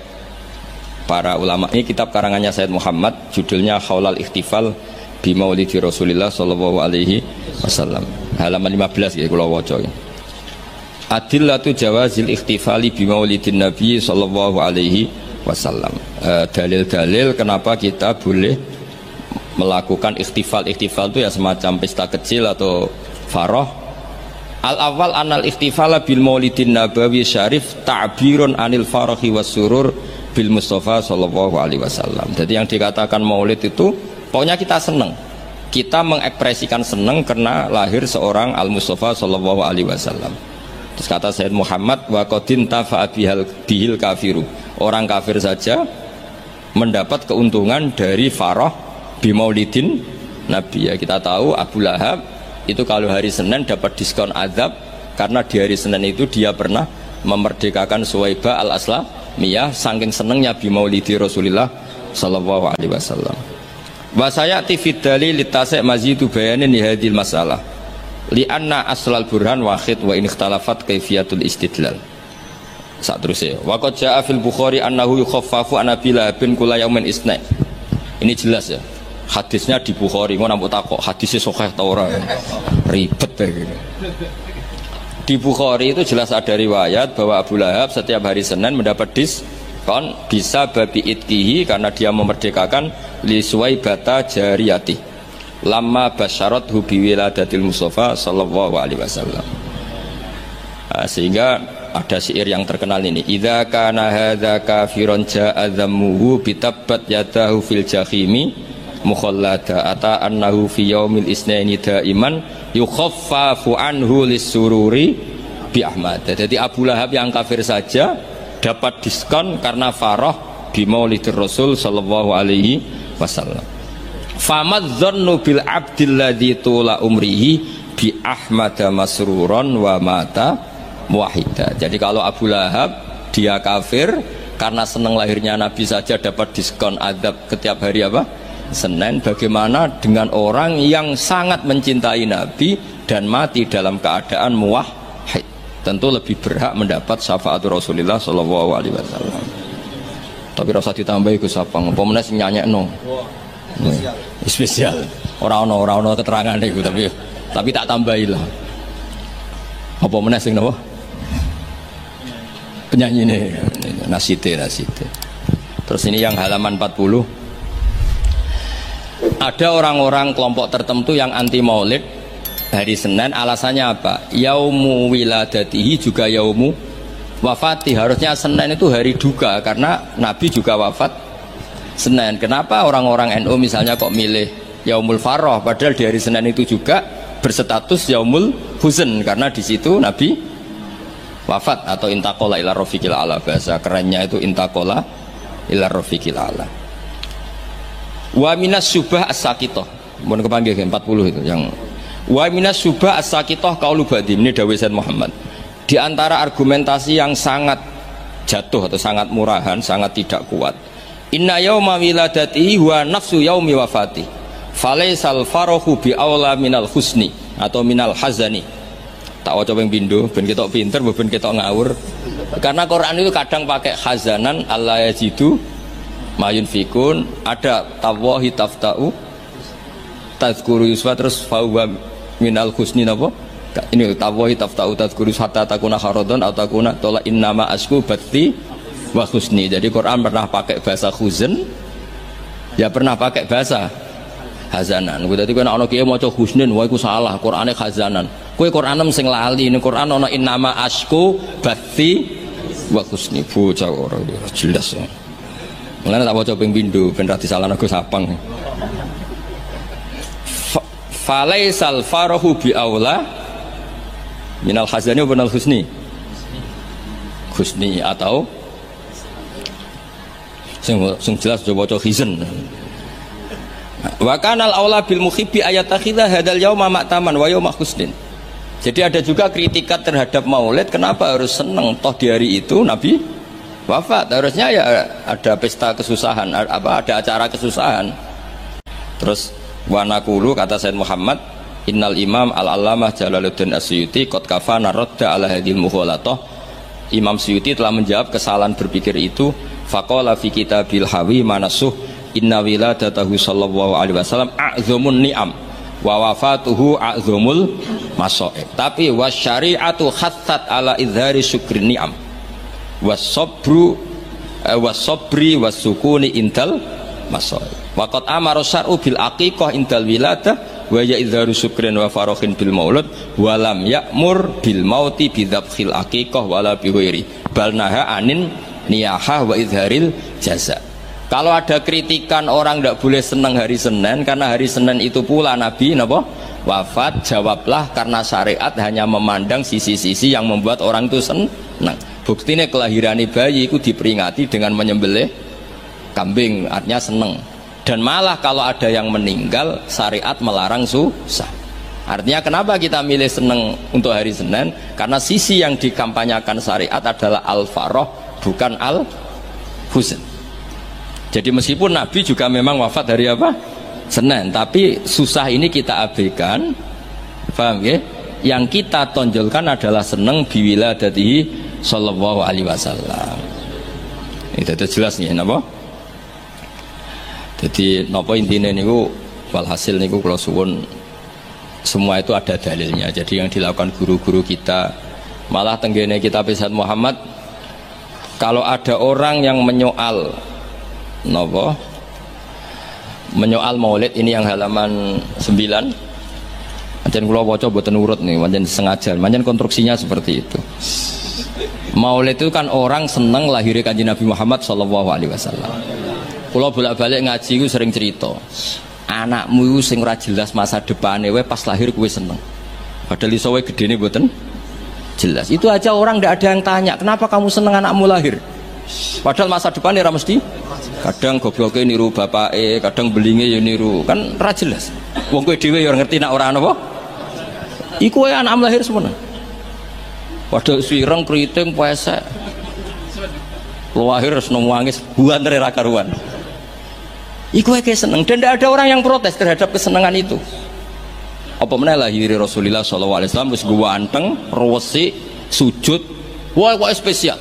para ulama, ini kitab karangannya Sayyid Muhammad, judulnya Khaulal Ikhtifal bi Maulidi Rasulillah sallallahu alaihi wasallam. Halaman 15 ya kula waca. Adillatu jawazil ikhtifali bi Maulidin Nabi sallallahu alaihi wasallam. Dalil-dalil kenapa kita boleh melakukan ikhtifal. Ikhtifal itu ya semacam pesta kecil atau farah. Al-awwal anal ikhtifala bil maulidin nabawi syarif ta'birun anil farahi was surur bil Mustafa sallallahu alaihi wasallam. Jadi yang dikatakan maulid itu pokoknya kita senang. Kita mengekspresikan senang karena lahir seorang al-Mustafa sallallahu alaihi wasallam. Terus kata Sayyid Muhammad wa qadin tafa'a bihil kafiru. Orang kafir saja mendapat keuntungan dari farah bi maulidin Nabi. Ya kita tahu Abu Lahab itu kalau hari Senin dapat diskon azab karena di hari Senin itu dia pernah memerdekakan Suwaibah al-Aslamiyah saking senengnya bi maulidi Rasulillah sallallahu alaihi wasallam. Wa sayati fid dalil litasai mazidu bayanin hadhil masalah li anna aslal burhan wahid wa in ikhtalafat kaifiyatul istidlal. Saat terusnya wa qad jaa fil Bukhari annahu yukhaffafu an Abila bin kula yaumin isna. Ini jelas ya. Hadisnya di Bukhari, ngono mbok takok hadisnya sahih ta ora? Ribet begini. Di Bukhari itu jelas ada riwayat bahwa Abu Lahab setiap hari Senin mendapat diskon bisa babi itkihi karena dia memerdekakan li Suwaibata jariyati. Lama basyarathu bi wiladatil Mustafa sallallahu alaihi wasallam. Sehingga ada syair yang terkenal ini. Idza kana hadza kafiron ja'a dhammuhu bitabbat yadahu fil jahimi mukhallada ata annahu fi yaumil isnaini daiman yukhaffafu anhu lisururi bi Ahmad. Jadi Abu Lahab yang kafir saja dapat diskon karena farah bi Maulidir Rasul sallallahu alaihi wasallam. Famadzannu bil abdil ladzi tula umrihi bi Ahmad masruron wa mata muwahhida. Jadi kalau Abu Lahab dia kafir karena senang lahirnya Nabi saja dapat diskon azab setiap hari apa? Senin. Bagaimana dengan orang yang sangat mencintai Nabi dan mati dalam keadaan muwahhid? Tentu lebih berhak mendapat syafaat Rasulullah sallallahu alaihi wasallam. Tapi rasa ditambahi Gus Sapang, apa meneh sing nyanyekno. Spesial. Ora ono keterangan iku tapi tak tambahilah. Apa meneh sing napa? Penyanyi ini nasite. Terus ini yang halaman 40. Ada orang-orang kelompok tertentu yang anti maulid hari Senin, alasannya apa? Yaumu wiladatihi juga yaumu wafati. Harusnya Senin itu hari duka karena Nabi juga wafat Senin. Kenapa orang-orang NU misalnya kok milih yaumul farah padahal di hari Senin itu juga berstatus yaumul huzn karena di situ Nabi wafat atau intaqala ila rafiqil ala. Bahasa kerennya itu intaqala ila rafiqil ala. Wa minas syubah as-sakitoh, mohon kepanggil 40 itu yang wa minas syubah as-sakitoh qaulu ba'di. Ini dawuh Sayyid Muhammad. Di antara argumentasi yang sangat jatuh atau sangat murahan, sangat tidak kuat. Inna yauma wiladatihi wa nafsu yaumi wafati. Falaisal farahu bi aula minal husni atau minal hazani. Tak waca ping pindho ben ketok pinter ben ketok ngawur. Karena Quran itu kadang pakai hazanan Allah yajidu mayun fikun, ada tawahi tafta'u tazkuru yusfa, terus fahuwa minal husni napa? Ini tawahi tafta'u tazkuru hatta takuna haradon atau takuna tola innama asku batti wa husni. Jadi Quran pernah pakai bahasa huzn, ya pernah pakai bahasa hazanan. Dadi kowe nek ana kiye maca husnin, wah iku salah, Qurane hazanan. Kowe Quranem sing lali, ning Quran ana innama asku bathi wa husni. Bocah ora jelas. Mulane tak waca ping pindho ben ra disalahno Gus Sapang. Falaisal farahu bi aula minal hazani wa minal husni. Husni atau sing jelas coba waca hizn. Wa kanal aula bil muhibbi ayatakhidha hadal yauma ma'taman wa yauma husnin. Jadi ada juga kritikat terhadap Maulid, kenapa harus seneng toh di hari itu Nabi wafat, harusnya ya ada pesta kesusahan, ada acara kesusahan. Terus wa naqulu kata Sayyid Muhammad, innal imam al-allamah Jalaluddin Asyuti qad kafana radda ala hadhil mughalatah. Imam Suyuti telah menjawab kesalahan berpikir itu. Faqala fi kitabil hawi manasuh inna wiladatahu sallallahu alaihi wasallam a'zamun ni'am wa wafatuhu a'zamul masaib. Tapi wasyari'atu khassat ala idhari syukri ni'am wasabru wasabri wasukuni intal masaib. Waqad amara syar'u bil aqiqah indal wiladah wa ya idharu syukrin wa farahin bil maulud wa lam ya'mur bil mauti bidzabhil aqiqah wala bi ghairi bal naha anin niyahah wa idharil jaza. Kalau ada kritikan orang tidak boleh senang hari Senin karena hari Senin itu pula Nabi wafat, jawablah karena syariat hanya memandang sisi-sisi yang membuat orang itu senang. Buktinya kelahiran bayi itu diperingati dengan menyembelih kambing, artinya senang. Dan malah kalau ada yang meninggal syariat melarang susah. Artinya kenapa kita milih senang untuk hari Senin? Karena sisi yang dikampanyakan syariat adalah al-farah bukan al-huzn. Jadi meskipun Nabi juga memang wafat hari apa? Senin, tapi susah ini kita abaikan. Paham ya? Yang kita tonjolkan adalah seneng biwiladatihi sallallahu alaihi wasallam. Itu jelas nih, napa? Jadi napa intine niku walhasil niku kula suwun semua itu ada dalilnya. Jadi yang dilakukan guru-guru kita, malah tenggene kitab Sayyid Muhammad, kalau ada orang yang menyoal menyoal maulid ini yang halaman 9 pancen kula waca mboten urut nih, pancen sengaja, pancen konstruksinya seperti itu. Maulid itu kan orang seneng lahirnya Kanjeng Nabi Muhammad sallallahu alaihi wasallam. Kula bolak-balik ngaji ku sering cerita, anakmu itu sing ora jelas masa depane wae pas lahir kowe seneng. Padahal iso wae gedene mboten jelas. Itu aja orang ndak ada yang tanya, kenapa kamu seneng anakmu lahir? Padahal masa depannya ora mesti. Kadang gobloke niru bapake, kadang belinge ya niru. Kan ra jelas. Wong kowe dhewe ya ngerti nek ora napa. Iku wae anak lahir semana. Padahal sireng kriting pesek. Lahir wis nangis buantere ra karuan. Iku wae seneng dan tidak ada orang yang protes terhadap kesenangan itu. Apa meneh lahir Rasulullah sallallahu alaihi wasallam wis ganteng, resik, sujud. Wah kok spesial.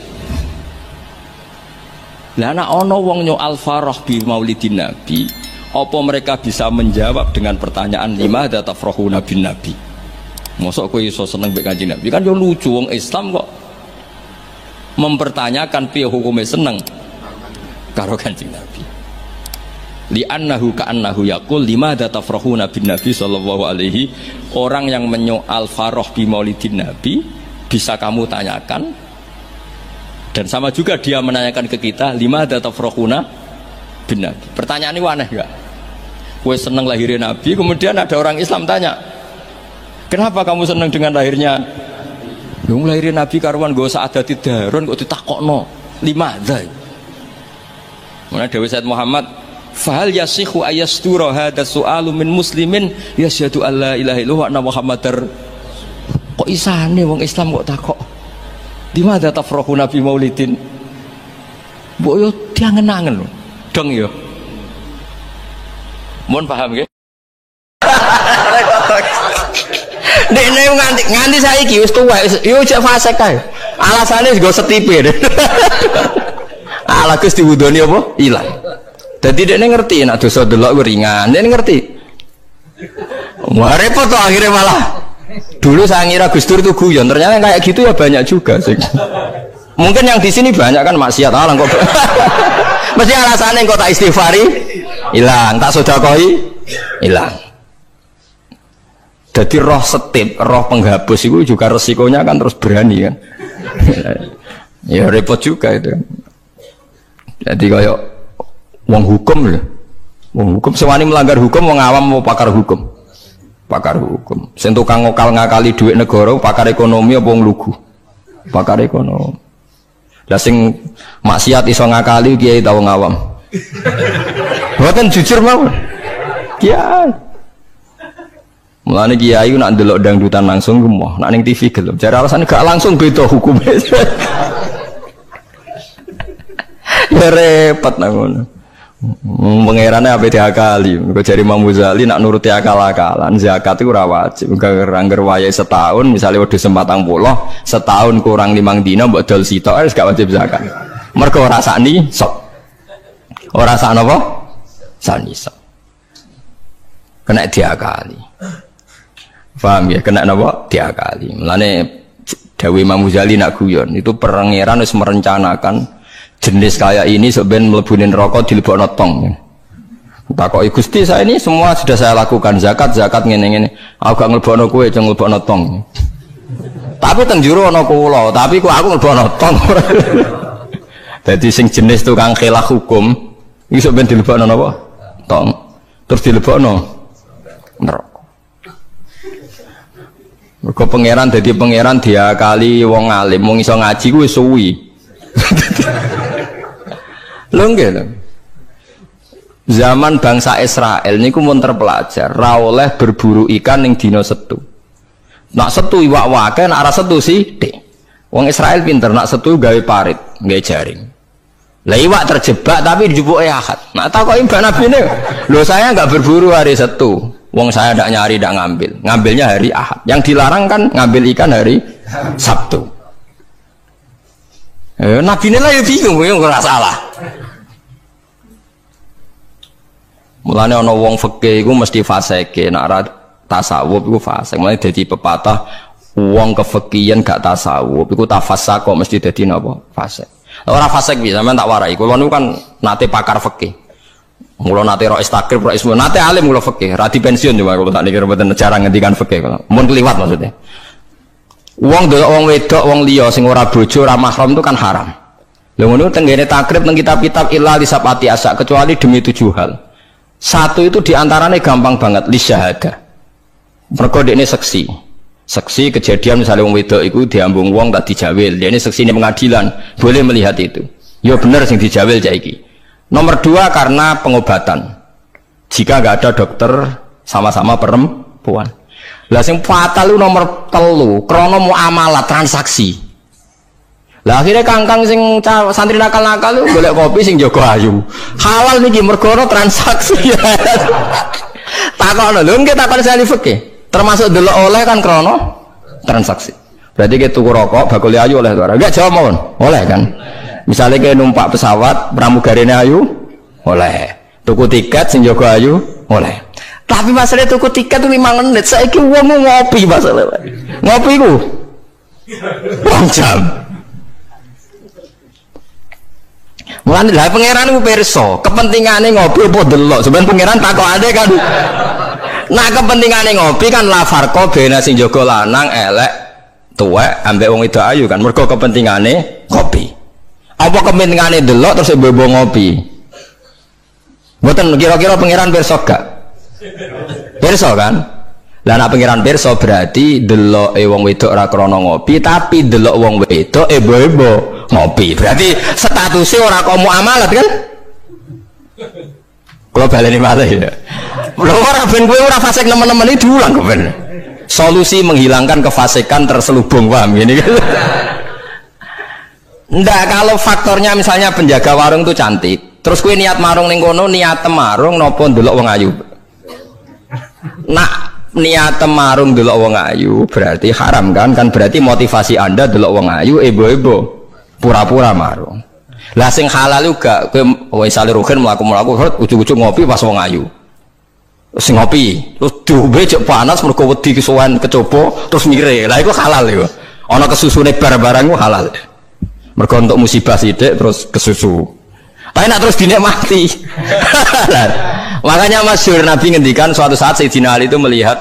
Lah ana wong nyoal farah bi maulidin nabi, apa mereka bisa menjawab dengan pertanyaan lima ada tafrahuna bin nabi? Mosok kowe iso seneng mbek Kanjeng Nabi? Kan yo lucu, wong Islam kok mempertanyakan piye hukume seneng karo Kanjeng Nabi. Li annahu ka'annahu yaqul lima ada tafrahuna bin nabi sallallahu alaihi. Orang yang menyoal farah bi maulidin nabi bisa kamu tanyakan. Dan sama juga dia menanyakan ke kita, lima ada tafrahuna bin nabi. Pertanyaan ini aneh enggak? Kowe seneng lahirnya Nabi, kemudian ada orang Islam tanya, kenapa kamu seneng dengan lahirnya? Yang lahirnya Nabi karuan gak usah ada tidarun kok ditakokno. Lima ada. Mana Dewi Sayyid Muhammad, fahal yasihu ayastura hadha su'alu min muslimin yasyhadu alla ilaha illallah wa anna muhammadar. Kok isane wong Islam kok takok? Di mana tafrahu Nabi Maulidin? Mbok yo diangen-angen lho. Dong yo. Mohon paham nggih? Dekne nganti saiki wis tuwek, yo cek fase kae. Alasane nggo setipe. Ala Gus diwudoni apa? Ilang. Dadi dekne ngerti nek dosa delok ringan. Dekne ngerti. Wah repot to akhirnya malah. Dulu saya ngira Gus Dur itu guyon, ternyata kayak gitu ya banyak juga sih. Mungkin yang di sini banyak kan maksiat alang kok. Mesti alasannya kok tak istighfari hilang, tak sedekah hilang. Jadi roh setip, roh penghapus itu juga resikonya kan terus berani kan. Ya repot juga itu. Jadi kayak wong hukum lho. Wong hukum sewani melanggar hukum, wong awam mau pakar hukum. Pakar hukum. Sing tukang ngakali duit negara, pakar ekonomi apa wong lugu? Pakar ekonomi. Lah sing maksiat iso ngakali kiai ta wong awam. Mboten jujur mawon. Kiai. Mulane kiai nak ndelok dangdutan langsung gemoh, nak ning TV gelem. Jare alasane gak langsung beda hukume. Ya repot nang ngono. Pangerane ape diakali. Kok jare Imam Ghazali nak nuruti akal-akalan, zakat iku ora wajib. Angger wayahe setahun, misalnya wedhus 40, setahun kurang 5 dina mbok dol sitok wis gak wajib zakat. Mergo ora sakni sok. Ora sak napa? Sakni sok. Kena diakali. Paham ya, kena napa diakali. Mulane dawuh Imam Ghazali nak guyon itu pangeran wis merencanakan jenis kayak ini sebenarnya mlebu neraka dilebokno tong. Takoki Gusti, saya ini semua sudah saya lakukan, zakat ngene-ngene. Aku gak nglebokno kowe, jeng nglebokno tong. Tapi teng jero ana kula, tapi kok aku nglebokno tong. Dadi sing jenis tukang khilaf hukum iki sebenarnya dilebokno napa? Tong. Terus dilebokno neraka. Mergo pangeran dadi pangeran diakali wong alim, wong iso ngaji kuwi suwi. Lho nggih lho. Zaman bangsa Israel niku mun terpelajar, ra oleh berburu ikan ning dina Setu. Nak Setu iwak wake, nak ora Setu sithik. Wong Israel pinter, nak Setu gawe parit, gawe jaring. Lah iwak terjebak tapi dijupuke Ahad. Nak takoki mbak nabine, lho saya enggak berburu hari Setu. Wong saya ndak nyari, ndak ngambil. Ngambilnya hari Ahad. Yang dilarang kan ngambil ikan hari Sabtu. Nabi ini lah ya bingung, nggak salah. Mulanya ono wong fikih itu mesti faseke, nak ra tasawuf itu fasek. Mulanya jadi pepatah, wong kefikihan gak tasawuf, itu tafassak kok mesti jadi napa fasek. Orang fasek bisa, sampean tak warai. Kulo niku kan nate pakar fikih. Mulo nate ro istakrib, ro ismu, nate alim mulo fikih, ra di pensiun cuma kalau tak nikir mboten jarang ngendikan fikih kalau. Mun kliwat maksudnya. Wong delok wong wedok, wong liya sing ora bojo, ora mahram itu kan haram. Lha ngono tenggene takrib nang kitab-kitab illa lisapati asak kecuali demi 7 hal. Satu itu diantaranya gampang banget lisyahada. Mergo dekne seksi. Seksi kejadian misalnya wong wedok iku diambung wong tak dijawil, dekne seksi ning pengadilan, boleh melihat itu. Ya bener sing dijawil cah iki. Nomor 2 karena pengobatan. Jika nggak ada dokter sama-sama perempuan. Lah sing fatal lu nomor 3 krana muamalah transaksi. Lah akhirnya kangkang sing santri nakal-nakal lu golek kopi sing jaga ayu. Halal niki mergo transaksi. Takono lho nggih takon sali fikih. Termasuk delok oleh kan krana transaksi. Berarti ke tuku rokok bakul ayu oleh ora? Enggak jawab mawon. Oleh kan? Misalnya kayak numpak pesawat pramugarine ayu oleh. Tuku tiket sing jaga ayu oleh. Tapi masalah tuku tiket itu 5 menit. Saiki wong ngopi masalah. Ngopi ku 2 jam. Mulane lha pangeran ku pirsa, kepentingane ngopi apa delok. Sampeyan pangeran takokane kan. Nah kepentingane ngopi kan la farqa bena sing jaga lanang elek tuwek ambek wong wedok ayu kan. Mergo kepentingane ngopi. Apa kepentingane delok terus mbebo ngopi? Mboten kira-kira pangeran pirsa gak? Pirsa kan? Lah nek pangeran pirsa berarti deloke wong wedok ora krana ngopi, tapi delok wong wedok ebo-ebo ngopi. Berarti statusnya ora kok muamalat kan? Kalau baleni malih ya. Lho ora ben kowe ora fasik nemen-nemen iki diulang kok ben. Solusi menghilangkan kefasikan terselubung, paham ini kan? Ndak, kalau faktornya misalnya penjaga warung itu cantik, terus kowe niat marung ning kono, niat marung napa ndelok wong ayu. Nak niat marung ndelok wong ayu berarti haram kan? Kan berarti motivasi Anda ndelok wong ayu ebo-ebo. Pura-pura marung. Lah sing halal juga kowe misale rugen mlaku-mlaku ujug-ujug ngopi pas wong ayu. Sing ngopi, terus diombe cek panas mergo wedi kesuwen kecoba terus mire. Lah iku halal iku. Ana kesusune barang-barang ku halal. Mergo untuk musibah sithik terus kesusu. Tapi nak terus dinikmati. Makanya masyhur Nabi ngendikan suatu saat Sayyidina Ali itu melihat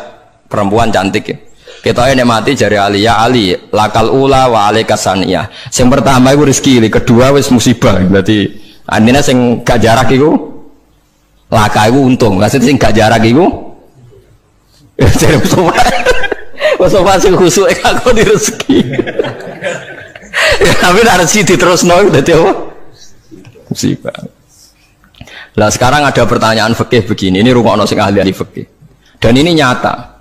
perempuan cantik ya. Kita nikmati jari Ali, ya Ali, lakal ula wa alaika saniyah. Sing pertama iku rezeki, kedua wis musibah. Berarti artinya sing gak jarak iku laka iku untung. Maksud sing gak jarak iku jare Mustafa sing khusuk aku di rezeki. Ya, tapi nek rezeki diterusno dadi apa? Musibah. Lah sekarang ada pertanyaan fikih begini, ini rungokno sing ahli fikih. Dan ini nyata.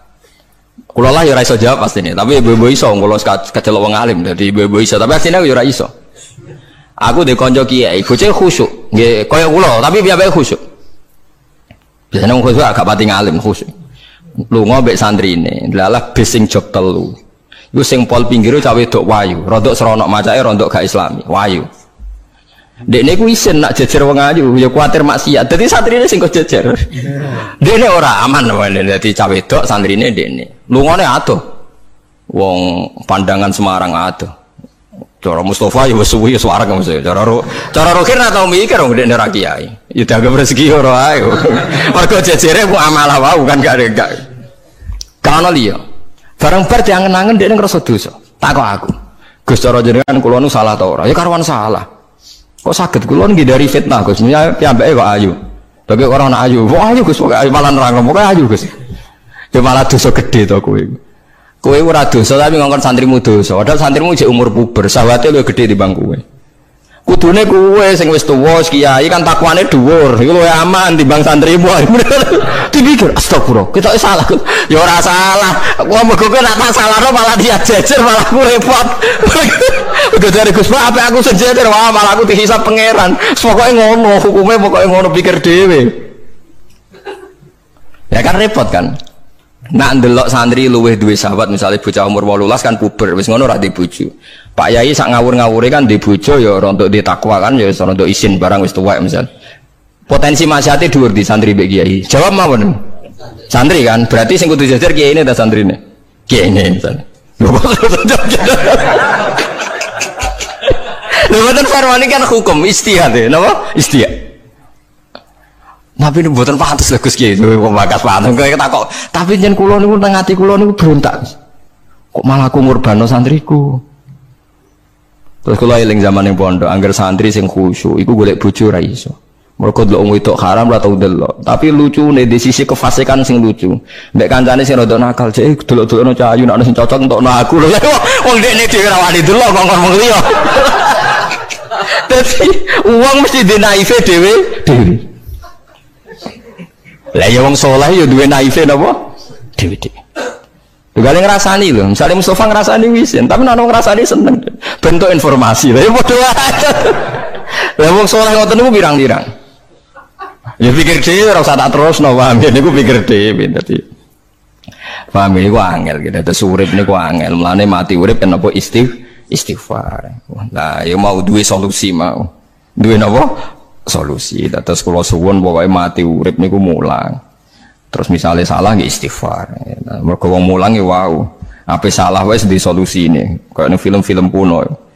Kula lah ya ora iso jawab pasti ini, tapi ibu-ibu iso kula kecelok wong alim, dadi ibu-ibu iso, tapi asline aku ya ora iso. Aku de kanca kiai, bocah khusyuk, nggih kaya kula, tapi piyambake khusyuk. Biasane wong khusyuk agak pati ngalim khusyuk. Lunga mbek santrine, lalah bis sing jog telu. Iku sing pol pinggire cawe wedok wayu, rodok seronok macake rodok gak islami, wayu. Dekne ku isin nak jejer wong ayu, ya kuwatir maksiat. Dadi santrine sing kok jejer. Dekne ora aman wae dadi cah wedok santrine dekne. Lungane adoh. Wong pandangan Semarang adoh. Cara Mustafa ya wis suwi suara kang mesti. Cara rohir ora tau mikir wong dekne ra kiai. Ya dianggap rezeki ora ae. Mergo jejere ku amalah wae kan gak. Kana liya. Barang bar diangen-angen dekne ngrasa dosa. Takok aku. Gus cara jenengan kula nu salah ta ora? Ya karuan salah. Kok sakit kula nggih dari fitnah Gus. Piyambake kok ayu. Bagi orang anak ayu. Kok ayu Gus, kok malah nerang kok ayu Gus. Ya malah dosa gede to kowe. Kowe ora dosa tapi ngongkon santrimu dosa. Padahal santrimu jek umur puber, sawate luwih gede timbang kowe. Kudune kowe sing wis tuwa kiai kan takwane dhuwur. Iku luwih aman timbang santrimu. Dipikir astagfirullah, kita salah. Ya ora salah. Kok mergo kowe nek salahno malah dia jejer malah aku repot. Udah dari Gus Pak, apa aku sejajar, wah malah aku dihisap pangeran. Pokoknya ngono, hukumnya pokoknya ngono pikir dewe. Ya kan repot kan. Nak ndelok santri luweh duwe sahabat, misalnya bocah umur 18 kan puber, wis ngono ra dibojo. Pak Yai sak ngawur-ngawure kan dibojo ya rontok di takwa kan ya rontok isin barang wis tuwek misal. Potensi maksiate dhuwur di santri mbek kiai. Jawab mawon. Santri kan, berarti sing kudu jajar kiai ini ta santrine. Kiai ini misal. Mboten farwani kan hukum istihad ya, napa? Istihad. Tapi mboten pantes lho Gus Kiai, kok bakas pantes kok takok. Tapi yen kula niku nang ati kula niku berontak. Kok malah aku ngurbano santriku. Terus kula eling zaman ning pondok, angger santri sing khusyuk iku golek bojo ra iso. Mergo delok wong wedok haram ora tau delok. Tapi lucune di sisi kefasikan sing lucu. Mbek kancane sing rada nakal, cek delok-delokno cah ayu nek sing cocok entokno aku lho. Wong dekne dhewe ra wani delok kok ngomong liya. Dadi uang mesti dinaife dhewe. Lah ya wong saleh ya duwe naife napa? Dhewe. Gale ngrasani lho, misale Mustafa ngrasani wisin, tapi nek ngrasani seneng. Bentuk informasi. Lah ya padha wae. Lah wong saleh ngoten niku pirang-pirang. Ya pikir dhewe ora usah tak terusno, paham ya niku pikir dhewe dadi. Paham niku angel gitu. Terus urip niku angel. Mulane mati urip kenapa istighfar. Nah, ya mau duwe solusi mau. Duwe napa? Solusi. Terus kula suwun pokoke mati urip niku mulang. Terus misalnya salah nggih istighfar. Nah, mergo wong mulang ya wau. Ape salah wis di solusine. Kayak ning film-film kuno.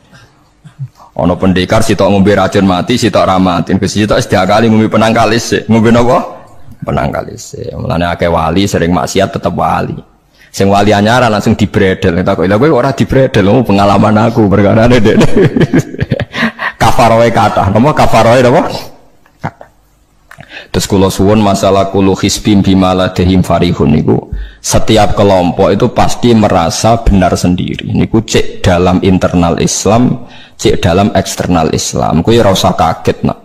Ana pendekar sitok ngombe racun mati, sitok ra mati. Sitok wis diakali ngombe penangkalis. Ngombe napa? Penangkalis. Mulane akeh wali sering maksiat tetep wali. Sing wali anyar langsung dibredel. Tak kok lha kowe ora dibredel, pengalaman aku perkarane dekne. Kafaroe kathah. Napa kafaroe napa? Terus kula suwun masalah kulu hisbim bimaladehim farihun niku setiap kelompok itu pasti merasa benar sendiri. Niku cek dalam internal Islam, cek dalam eksternal Islam. Kuwi ora usah kaget nak.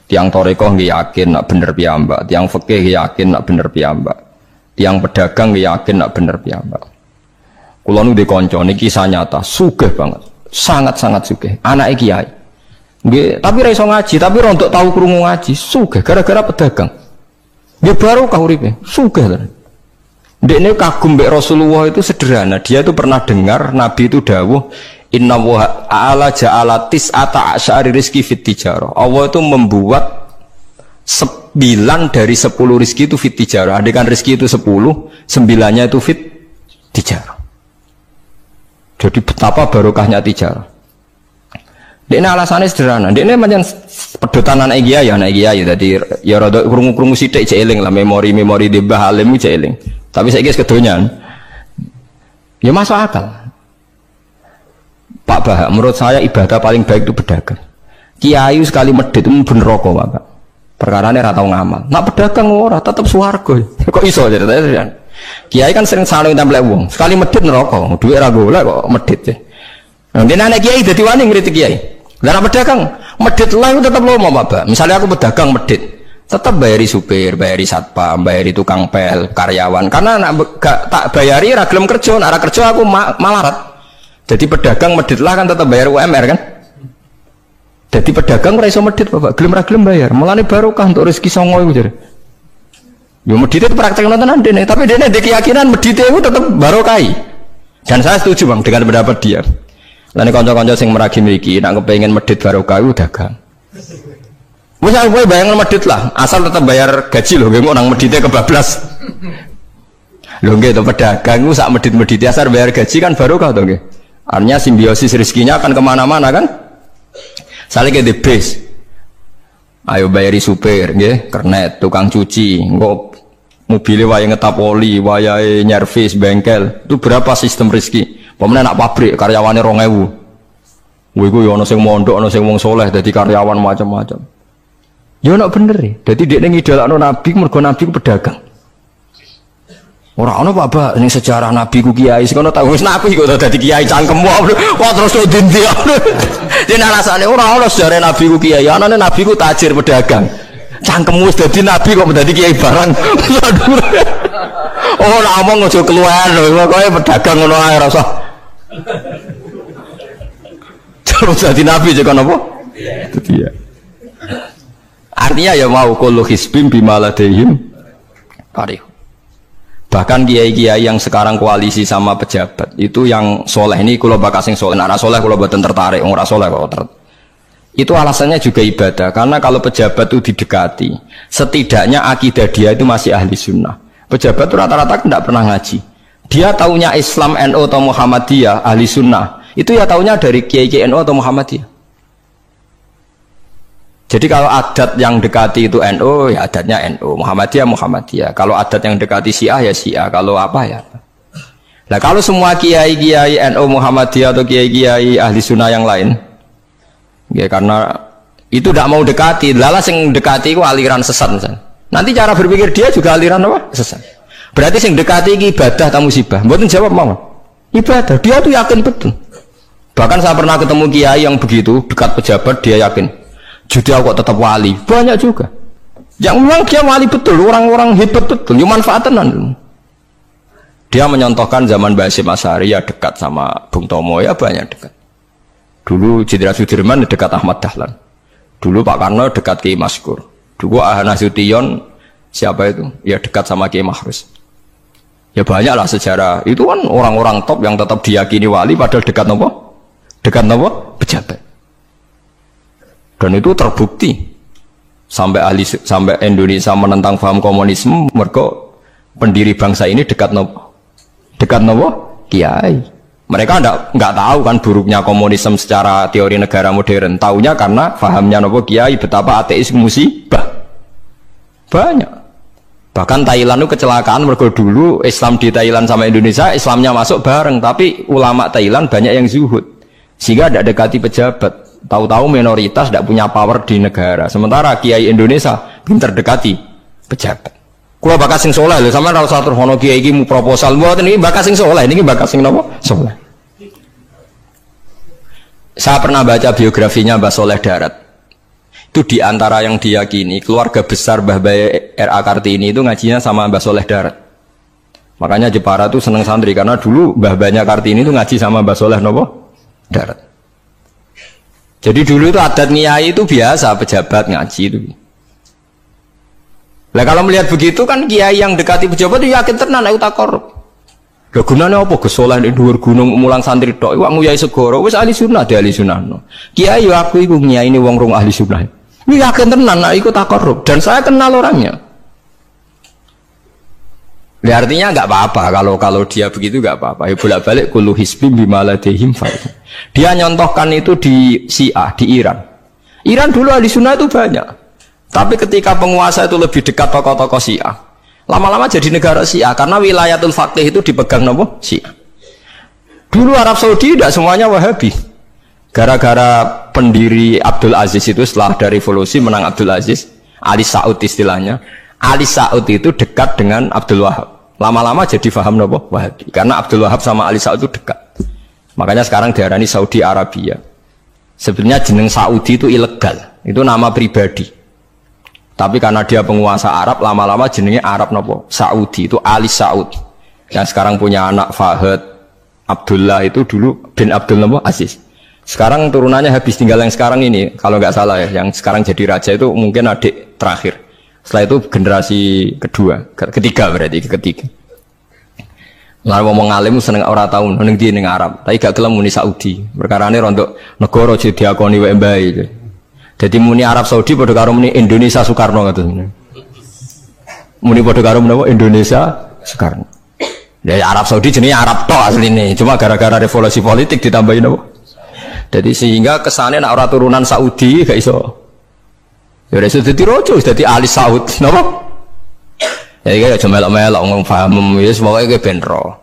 Tiang toreko nggih yakin nak bener piyambak, tiang fikih yakin nak bener piyambak. Tiang pedagang yakin nak bener piyambak. Kula nu dikonco niki kisah nyata, sugih banget. Sangat-sangat sugih. Anake kiai. Nggih, tapi ra iso ngaji, tapi rontok tahu krungu ngaji, sugih gara-gara pedagang. Nggih baru kah uripe, sugih tenan. Ndekne kagum mbek Rasulullah itu sederhana, dia itu pernah dengar Nabi itu dawuh, "Inna wa ta'ala ja'ala tis'ata asyari rizki fit tijarah." Allah itu membuat 9 dari 10 rizki itu fit tijarah. Andai kan rizki itu 10, 9-nya itu fit tijarah. Jadi betapa barokahnya tijarah. Dekne alasane sederhana. Dekne pancen pedotan anak kiai dadi ya rada krungu-krungu sithik cek eling lah memori-memori di Mbah Alim cek eling. Tapi saiki wis kedonyan. Ya masuk akal. Pak Bah, menurut saya ibadah paling baik itu berdagang. Kiai sekali medit itu ben neraka, Pak. Perkarane ra tau ngamal. Nak berdagang ora tetep swarga. Kok iso ceritanya? Kiai kan sering saling templek wong. Sekali medit neraka, duit ra golek kok medit. Nah, dene anak kiai dadi wani ngritik kiai. Lah nek pedagang, medit lah itu tetap lomo, Pak. Misalnya aku pedagang medit, tetap bayari supir, bayari satpam, bayari tukang pel, karyawan. Karena nak gak tak bayari ra gelem kerja, nak ra kerja aku malarat. Jadi pedagang medit lah kan tetap bayar UMR kan. Jadi pedagang ora iso medit, Bapak. Gelem ra gelem bayar. Mulane barokah untuk rezeki songo iku jare. Yo medit itu praktek nontonan dene, tapi dene ada keyakinan medit itu tetap barokah. Dan saya setuju, Bang, dengan pendapat dia. Lan kanca-kanca sing meragi mriki nek kepengin medhit barokah iku dagang. Wis kowe bayang medhit lah, asal tetap bayar gaji lho, nggih nang medhite kebablas. Lho nggih to pedagang iku sak medhit-medhit asal bayar gaji kan barokah to nggih. Artinya simbiosis rezekinya akan kemana-mana kan? Saling ke base. Ayo bayari supir nggih, kernet, tukang cuci, engko mobilnya wayahe ngetap oli, wayahe nyervis bengkel. Itu berapa sistem rezeki? Pemene nak pabrik karyawane 2000. Kuwi ku yo ana sing mondok, ana sing wong saleh dadi karyawan macam-macam. Yo nek bener e. Dadi dekne ngidolakno nabi mergo nabi ku pedagang. Ora ana Pak ning sejarah nabi ku kiai sing ana tak wis nabi kok dadi kiai cangkemmu. Kok terus dindi. Dene alasane ora ana sejarah nabi ku kiai, anane nabi ku tajir pedagang. Cangkemmu wis dadi nabi kok dadi kiai barang. Oh, nak omong aja keluar lho, pokoke pedagang ngono ae rasa. Terus jadi nabi juga napa? Itu dia. Artinya ya mau kullu hisbim bima ladaihim farih. Bahkan kiai-kiai yang sekarang koalisi sama pejabat itu yang soleh ini kula bakal sing soleh, nek ora soleh kula mboten tertarik, wong ora soleh kok itu alasannya juga ibadah, karena kalau pejabat itu didekati, setidaknya akidah dia itu masih ahli sunnah. Pejabat itu rata-rata tidak pernah ngaji. Dia taunya Islam NU atau Muhammadiyah ahli sunnah, itu ya taunya dari kiai NU atau Muhammadiyah. Jadi kalau adat yang dekati itu NU, ya adatnya NU, Muhammadiyah. Kalau adat yang dekati Syiah ya Syiah, kalau apa ya. Nah kalau semua kiai-kiai NU, Muhammadiyah atau kiai-kiai ahli sunnah yang lain, ya karena itu tidak mau dekati, lala sing dekati itu aliran sesat misalnya. Nanti cara berpikir dia juga aliran apa? Sesat. Berarti sing dekati ini ibadah atau musibah? Mboten jawab mau. Ibadah, dia tuh yakin betul. Bahkan saya pernah ketemu kiai yang begitu dekat pejabat, dia yakin. Jadi aku tetap wali, banyak juga. Yang memang dia wali betul, orang-orang hebat betul, yang manfaatan. Dia menyontohkan zaman Mbah Hasyim Asy'ari ya dekat sama Bung Tomo ya banyak dekat. Dulu Jenderal Sudirman dekat Ahmad Dahlan. Dulu Pak Karno dekat Kiai Maskur. Dulu Ahana Sution siapa itu? Ya dekat sama Kiai Mahrus. Ya banyaklah sejarah. Itu kan orang-orang top yang tetap diyakini wali padahal dekat nopo? Dekat nopo? Pejabat. Dan itu terbukti sampai Indonesia menentang paham komunisme, mereka pendiri bangsa ini dekat nopo? Dekat nopo? Kiai. Mereka enggak tahu kan buruknya komunisme secara teori negara modern. Taunya karena fahamnya nopo kiai betapa ateis musibah. Banyak. Bahkan Thailand itu kecelakaan mergo dulu Islam di Thailand sama Indonesia, Islamnya masuk bareng, tapi ulama Thailand banyak yang zuhud. Sehingga tidak dekati pejabat. Tahu-tahu minoritas tidak punya power di negara. Sementara kiai Indonesia pinter dekati pejabat. Kula bakas sing soleh lho, sampean ora usah terus ono kiai iki mu proposal mboten iki bakas sing soleh, niki bakas sing napa? Soleh. Saya pernah baca biografinya Mbah Soleh Darat. Itu di antara yang diyakini keluarga besar Mbah Bae R.A. Kartini itu ngajinya sama Mbah Soleh Darat. Makanya Jepara itu seneng santri karena dulu Mbah Banya Kartini itu ngaji sama Mbah Soleh napa? Darat. Jadi dulu itu adat ngiyai itu biasa pejabat ngaji itu. Lah kalau melihat begitu kan kiai yang dekati pejabat itu yakin tenan nek tak korup. Lah gunane apa gesoleh ning dhuwur gunung mulang santri tok iku nguyai segoro wis ahli sunnah de ahli sunnah. Kiai yo aku iku ngiyaine wong rong ahli sunnah. Ini yakin tenan nek iku tak korup dan saya kenal orangnya. Ya, artinya nggak apa-apa kalau dia begitu nggak apa-apa. Ya bolak-balik kullu hisbim bima ladaihim farihun. Dia nyontohkan itu di Syiah di Iran. Iran dulu ahli sunnah itu banyak. Tapi ketika penguasa itu lebih dekat tokoh-tokoh Syiah, lama-lama jadi negara Syiah karena wilayatul faqih itu dipegang nopo Syiah. Dulu Arab Saudi tidak semuanya Wahabi. Gara-gara pendiri Abdul Aziz itu setelah ada revolusi menang Abdul Aziz, Ali Saud istilahnya. Ali Saud itu dekat dengan Abdul Wahab. Lama-lama jadi faham nopo Wahabi. Karena Abdul Wahab sama Ali Saud itu dekat. Makanya sekarang diarani Saudi Arabia. Sebenarnya jeneng Saudi itu ilegal. Itu nama pribadi. Tapi karena dia penguasa Arab, lama-lama jenengnya Arab nopo Saudi. Itu Ali Saud. Yang sekarang punya anak Fahad Abdullah itu dulu bin Abdul nopo Aziz. Sekarang turunannya habis tinggal yang sekarang ini. Kalau nggak salah ya, yang sekarang jadi raja itu mungkin adik terakhir. Setelah itu generasi ketiga berarti ketiga. Lalu ngomong alim seneng ora tau neng di neng Arab, tapi gak gelem muni Saudi. Perkara ini rontok negara jadi diakoni wae mbae. Jadi muni Arab Saudi padha karo muni Indonesia Soekarno ngoten. Muni padha karo menapa Indonesia Soekarno. Ya Arab Saudi jenenge Arab tok asline, cuma gara-gara revolusi politik ditambahin apa? Jadi sehingga kesane nek ora turunan Saudi gak iso. Ya wis dadi rojo, wis dadi Ali Saud, napa? Ya iki aja melok-melok ngomong paham wis pokoke kowe ben ro.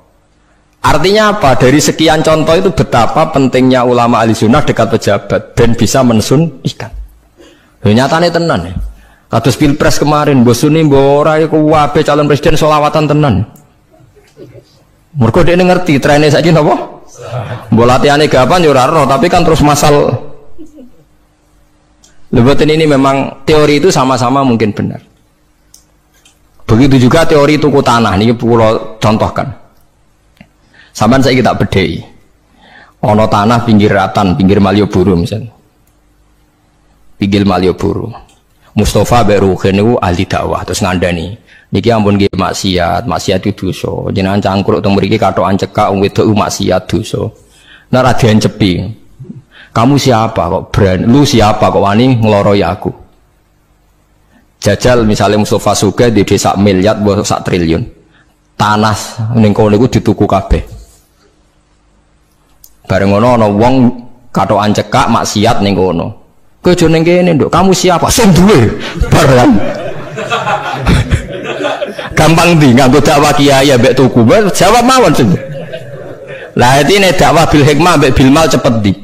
Artinya apa? Dari sekian contoh itu betapa pentingnya ulama ahli sunnah dekat pejabat ben bisa mensun ikan. Ya nyatane tenan ya. Kados Pilpres kemarin, mbok suni mbok ora iku wae calon presiden selawatan tenan. Mergo dhekne ngerti trene saiki napa? Mbok latihane gapan ya ora ro, tapi kan terus masal. Lebatin ini memang teori itu sama-sama mungkin benar. Begitu juga teori tuku tanah ini pulau contohkan. Sampai saya kita bedai. Ono tanah pinggir Ratan, pinggir Malioboro misalnya. Pinggir Malioboro. Mustafa Beruhin itu ahli dakwah terus ngandani. Niki ampun nggih maksiat itu dosa. Jenengan cangkruk teng mriki katokan cekak wong wedok maksiat dosa. Nah ra diancepi. Kamu siapa kok berani? Lu siapa kok wani ngeloroi aku? Jajal misalnya Mustafa Suga di desa miliar buat 1 triliun. Tanah ning kono iku dituku kabeh. Bareng ngono ana wong katokan cekak maksiat ning kono. Kowe aja ning kene, Nduk. Kamu siapa? Sing duwe. Bareng. Gampang ndi nganggo dakwah kiai mbek tuku. Jawab mawon sing. Lah ini dakwah bil hikmah mbek bil mal cepet ndi?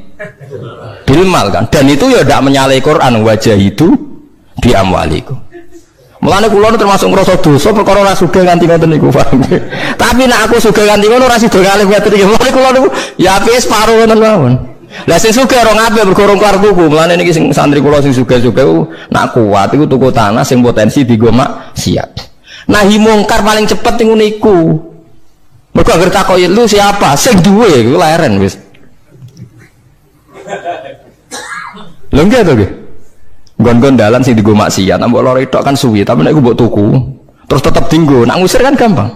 Bilmal kan, dan itu ya tidak menyalahi Quran wajah itu di amwaliku. Mulane kula termasuk ngrasa dosa perkara ora sugih nganti ngoten niku, paham. Tapi nek aku sugih nganti ngono ora sida kalih ngoten iki. Mulane kula niku ya wis separo ngoten mawon. Lah sing sugih ora ngapik mergo ora kelar tuku. Mulane niki sing santri kula sing sugih-sugih nak kuat iku tuku tanah sing potensi dienggo maksiat. Nahi mungkar paling cepet niku. Mergo anggere takoki lu siapa? Sing duwe iku leren wis. Lho nggih to nggih. Nggon-nggon dalan sing dienggo maksiat, mbok loro tok kan suwi, tapi nek mbok tuku, terus tetep dienggo, nak ngusir kan gampang.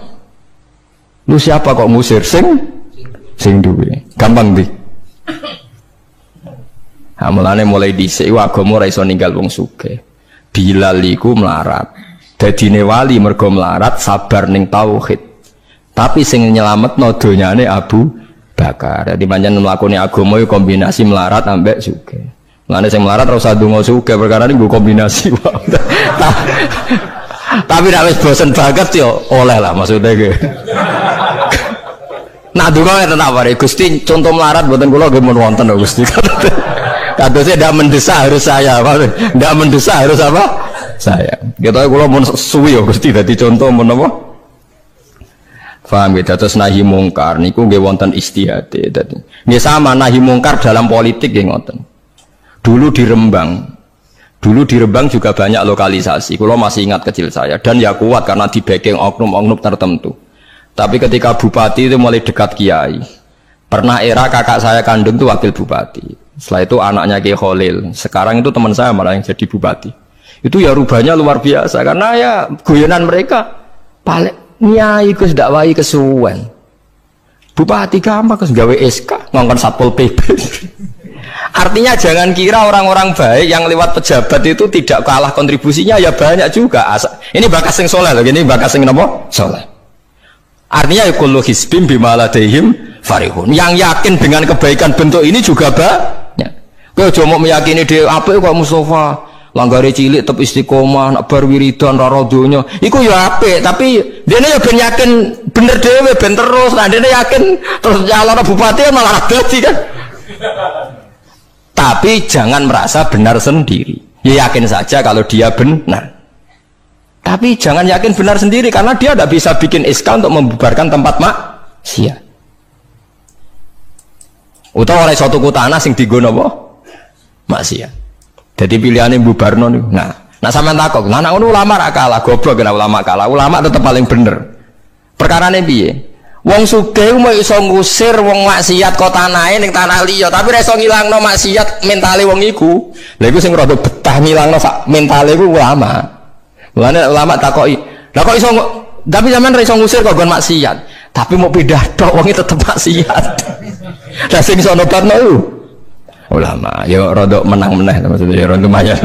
Lu siapa kok ngusir? Sing duwe. Gampang ndi? Ha mulane mulai dhisik agama ora iso ninggal wong sugih. Bilal iku melarat. Dadine wali mergo melarat sabar ning tauhid. Tapi sing nyelametno donyane Abu Bakar. Jadi pancen mlakune agama iku kombinasi melarat ambek sugih. Mulane sing melarat ora usah ndonga sugih perkara niku kombinasi. Tapi nek wis bosen banget yo oleh lah maksudnya ge. Nah ndonga ngeten tak wari Gusti contoh melarat mboten kula nggih mun wonten lho Gusti. Kadosnya ndak mendesak harus saya, ndak mendesak harus apa? Saya. Kita kula mun suwi yo Gusti dadi contoh mun apa? Faham ya, terus nahi mungkar niku nggih wonten istihate dadi. Nggih sama nahi mungkar dalam politik nggih ngoten. Dulu di Rembang juga banyak lokalisasi. Kalau masih ingat kecil saya dan ya kuat karena di backing oknum-oknum tertentu. Tapi ketika bupati itu mulai dekat kiai. Pernah era kakak saya kandung itu wakil bupati. Setelah itu anaknya Kiai Khalil. Sekarang itu teman saya malah yang jadi bupati. Itu ya rubahnya luar biasa karena ya guyonan mereka paling nyai Gus dakwai kesuwen. Bupati gampang Gus gawe SK ngongkon Satpol PP. Artinya jangan kira orang-orang baik yang lewat pejabat itu tidak kalah kontribusinya, ya banyak juga. Ini bakas sing soleh loh, ini bakas sing napa? Soleh. Artinya kullu hizbin bima ladaihim farihun. Yang yakin dengan kebaikan bentuk ini juga banyak. Kowe aja mau meyakini dhewe apik kok Mustafa. Langgare cilik tetep istiqomah, nak bar wiridan ora donya. Iku ya apik, tapi dene ya ben yakin bener dhewe ben terus. Nah dene yakin terus nyalon bupati malah dadi kan. Tapi jangan merasa benar sendiri. Ya yakin saja kalau dia benar. Tapi jangan yakin benar sendiri karena dia tidak bisa bikin SK untuk membubarkan tempat maksiat. Utawa oleh suatu tanah sing dienggo napa? Maksiat. Jadi pilihannya bubarno nih. Nah sampean takok, nah ngono ulama ra kalah, goblok kena ulama kalah. Ulama tetap paling bener. Perkarane piye? Wong sugih mau iso ngusir wong maksiat kok tanahe ning tanah liya, tapi ra iso ngilangno maksiat mentale wong iku. Lha iku sing rada betah ngilangno sak mentale iku ulama. Mulane ulama takoki, "Lah kok iso tapi sampean ra iso ngusir kok nggon maksiat, tapi mau pindah tok wong tetep maksiat." Lah sing iso nobatno iku ulama, ya rodok menang-menang maksudnya ya lumayan.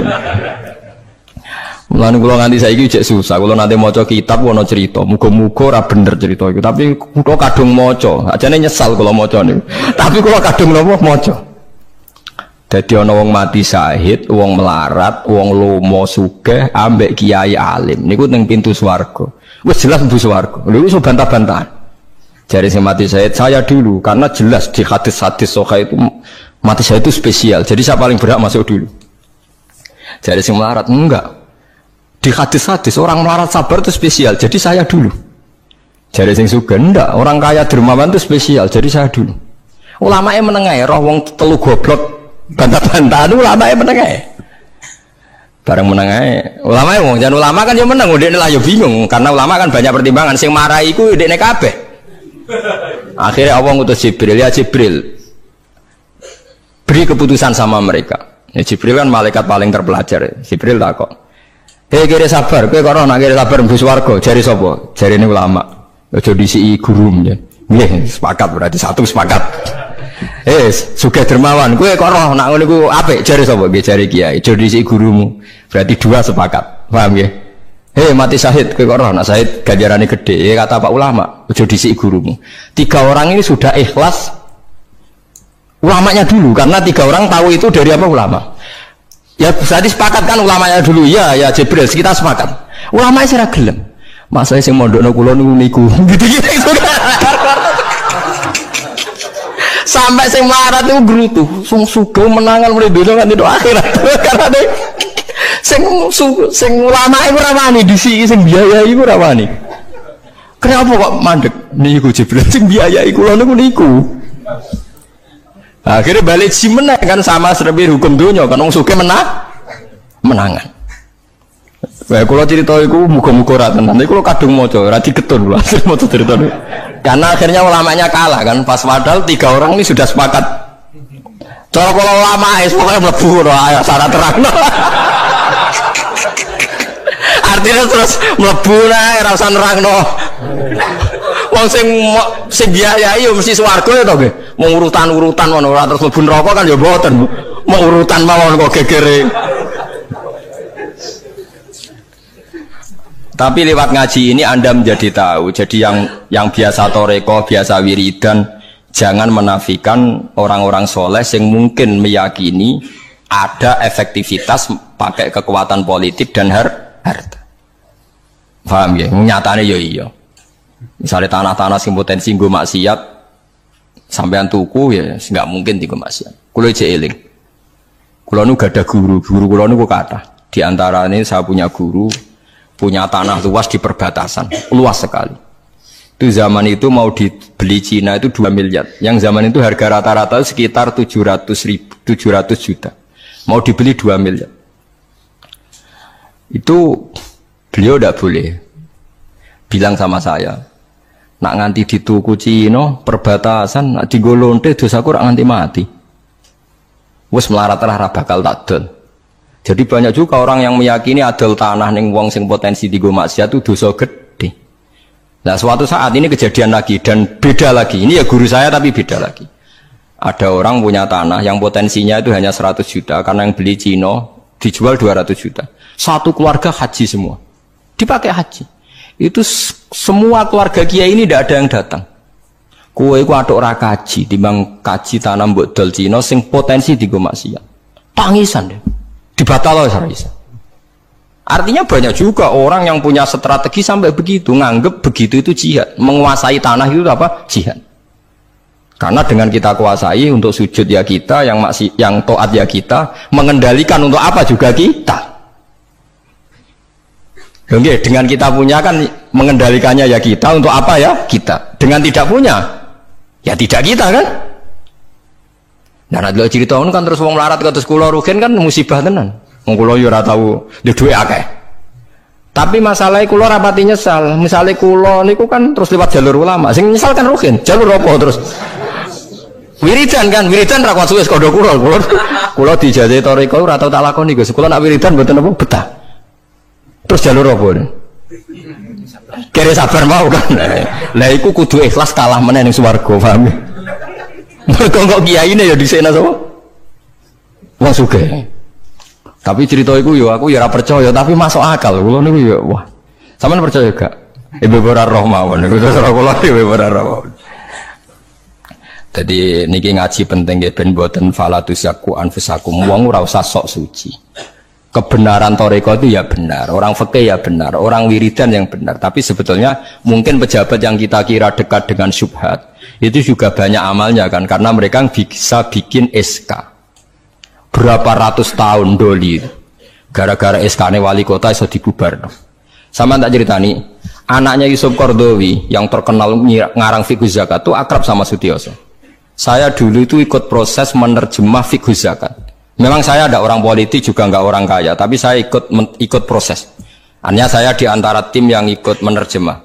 Mulane kula nganti saiki cek susah, kula nanti maca kitab ana cerita, muga-muga ora bener cerita iku, tapi kula kadung maca, ajane nyesal kula maca niku. Tapi kula kadung napa maca. Dadi ana wong mati syahid, wong melarat, wong lomo sugih ambek kiai alim niku ning pintu swarga. Wis jelas mlebu swarga. Lha iso bantah-bantahan. Jare sing mati syahid saya dulu karena jelas di hadis-hadis sahih itu mati saya itu spesial, jadi saya paling berhak masuk dulu. Jadi sing melarat enggak. Di hadis-hadis orang melarat sabar itu spesial, jadi saya dulu. Jadi sing sugih enggak, orang kaya dermawan itu spesial, jadi saya dulu. Ulama yang menengah, roh wong telu goblok bantah-bantahan ulama yang menengah. Bareng menengah, ulama yang jangan ulama kan yang menang, udene lah yo bingung karena ulama kan banyak pertimbangan. Sing marahi iku udene kabeh. Akhirnya Allah ngutus Jibril, ya Jibril. Beri keputusan sama mereka. Ya, Jibril kan malaikat paling terpelajar. Jibril takok, "Hei kira sabar, kowe kok ora kira sabar mlebu swarga?" Jare sapa? Jare ini ulama. Aja disiki gurum ya. Nggih, sepakat berarti satu sepakat. Sugih dermawan, kowe kok ora nak ngono iku apik jare sapa? Nggih jare kiai. Aja disiki gurumu. Berarti dua sepakat. Paham nggih? Mati syahid, kowe kok ora nak syahid ganjarane gede. Kata Pak ulama, aja disiki gurumu. 3 orang ini sudah ikhlas. Ulamanya dulu, karena 3 orang tahu itu dari apa ulama. Ya berarti sepakat kan ulamanya dulu, ya Jibril, kita sepakat. Ulamanya sira gelem. Masane sing mondokno kula niku gitu-gitu. Sampai sing melarat itu gerutu, sing sugih menangan mulai donya kan itu akhirat. Karena sing ulama iku ora wani disiki sing biayai iku ora wani. Kenapa kok mandek niku Jibril sing biayai kula niku. Akhirnya balik si menang kan sama seperti hukum dunia kan wong sugih menangan. Bae kula cerita iku muga-muga ora tenan. Iku kula kadung maca, ora digetun kula maca cerita niku. Karena akhirnya ulamanya kalah kan pas padahal 3 orang ini sudah sepakat. Cara kula ulama es pokoke mlebu ora syarat terangno. Artinya terus mlebu nae ora usah nerangno. Wong sing biayai yo mesti swarga ya to nggih. Mau urutan-urutan ngono ora terus mlebu neraka kan ya mboten. Mau urutan mawon kok gegere. Tapi lewat ngaji ini Anda menjadi tahu. Jadi yang biasa toreko, biasa wiridan, jangan menafikan orang-orang soleh yang mungkin meyakini ada efektivitas pakai kekuatan politik dan harta. Paham ya? Nyatanya ya iya. Misalnya tanah-tanah sing potensi nggo maksiat sampean tuku ya nggak mungkin nggo maksiat. Kulo ije eling. Kulo nu gada guru kulo nu kathah. Di antaranya saya punya guru punya tanah luas di perbatasan, luas sekali. Itu zaman itu mau dibeli Cina itu 2 miliar. Yang zaman itu harga rata-rata sekitar 700 juta. Mau dibeli 2 miliar. Itu beliau tidak boleh. Bilang sama saya, nak nganti dituku Cina perbatasan, nak digolonte dosaku rak nganti mati. Wes melarat lah bakal takdol. Jadi banyak juga orang yang meyakini adol tanah ning wong sing potensi digo maksiat itu dosa gede. Nah suatu saat ini kejadian lagi dan beda lagi. Ini ya guru saya tapi beda lagi. Ada orang punya tanah yang potensinya itu hanya 100 juta karena yang beli Cina dijual 200 juta. Satu keluarga haji semua. Dipakai haji. Itu semua keluarga kiai ini tidak ada yang datang. Kowe iku atuk ra kaji, timbang kaji tanam mbok dol Cina sing potensi dienggo maksiat. Tangisan deh. Dibatal ora iso. Artinya banyak juga orang yang punya strategi sampai begitu, nganggep begitu itu jihad, menguasai tanah itu apa? Jihad. Karena dengan kita kuasai untuk sujud ya kita, yang taat ya kita, mengendalikan untuk apa juga kita. Oke, dengan kita punya kan mengendalikannya ya kita, untuk apa ya kita. Dengan tidak punya, ya tidak kita kan. Nah, nek cerita ngono kan terus wong melarat kados kula rugen kan musibah tenan. Wong kula yo ora tau duwe akeh. Tapi masalahnya kula rapati nyesal. Misale kula niku kan terus lewat jalur ulama. Sing nyesal kan rugen. Jalur apa terus? Wiridan kan, wiridan ra kuat suwes kondo kula. Kula dijajahi toriko ora tau tak lakoni Gus. Kula nak wiridan mboten apa betah. Terus jalur apa? Kere sabar mau kan. Lah iku kudu ikhlas kalah meneh ning swarga, paham? Mergo kok kiyaine ya dhisikna sapa? Wong sugih. Tapi cerita iku yo aku ya ora percaya, tapi masuk akal. Kula niku yo wah. Sampeyan percaya gak? Ibu ora roh mawon niku terus kula ibu ora roh. Jadi niki ngaji penting nggih ben mboten falatusyaku anfusakum. Wong ora usah sok suci. Kebenaran toriko itu ya benar, orang fikih ya benar, orang wiridan yang benar. Tapi sebetulnya mungkin pejabat yang kita kira dekat dengan syubhat itu juga banyak amalnya kan, karena mereka bisa bikin SK berapa ratus tahun doli gara-gara SK-nya wali kota iso dibubar. Sama tak ceritani, anaknya Yusuf Qaradawi yang terkenal ngarang fiqh zakat itu akrab sama Sutioso. Saya dulu itu ikut proses menerjemah fiqh zakat. Memang saya ada orang politik juga nggak orang kaya, tapi saya ikut proses. Hanya saya di antara tim yang ikut menerjemah.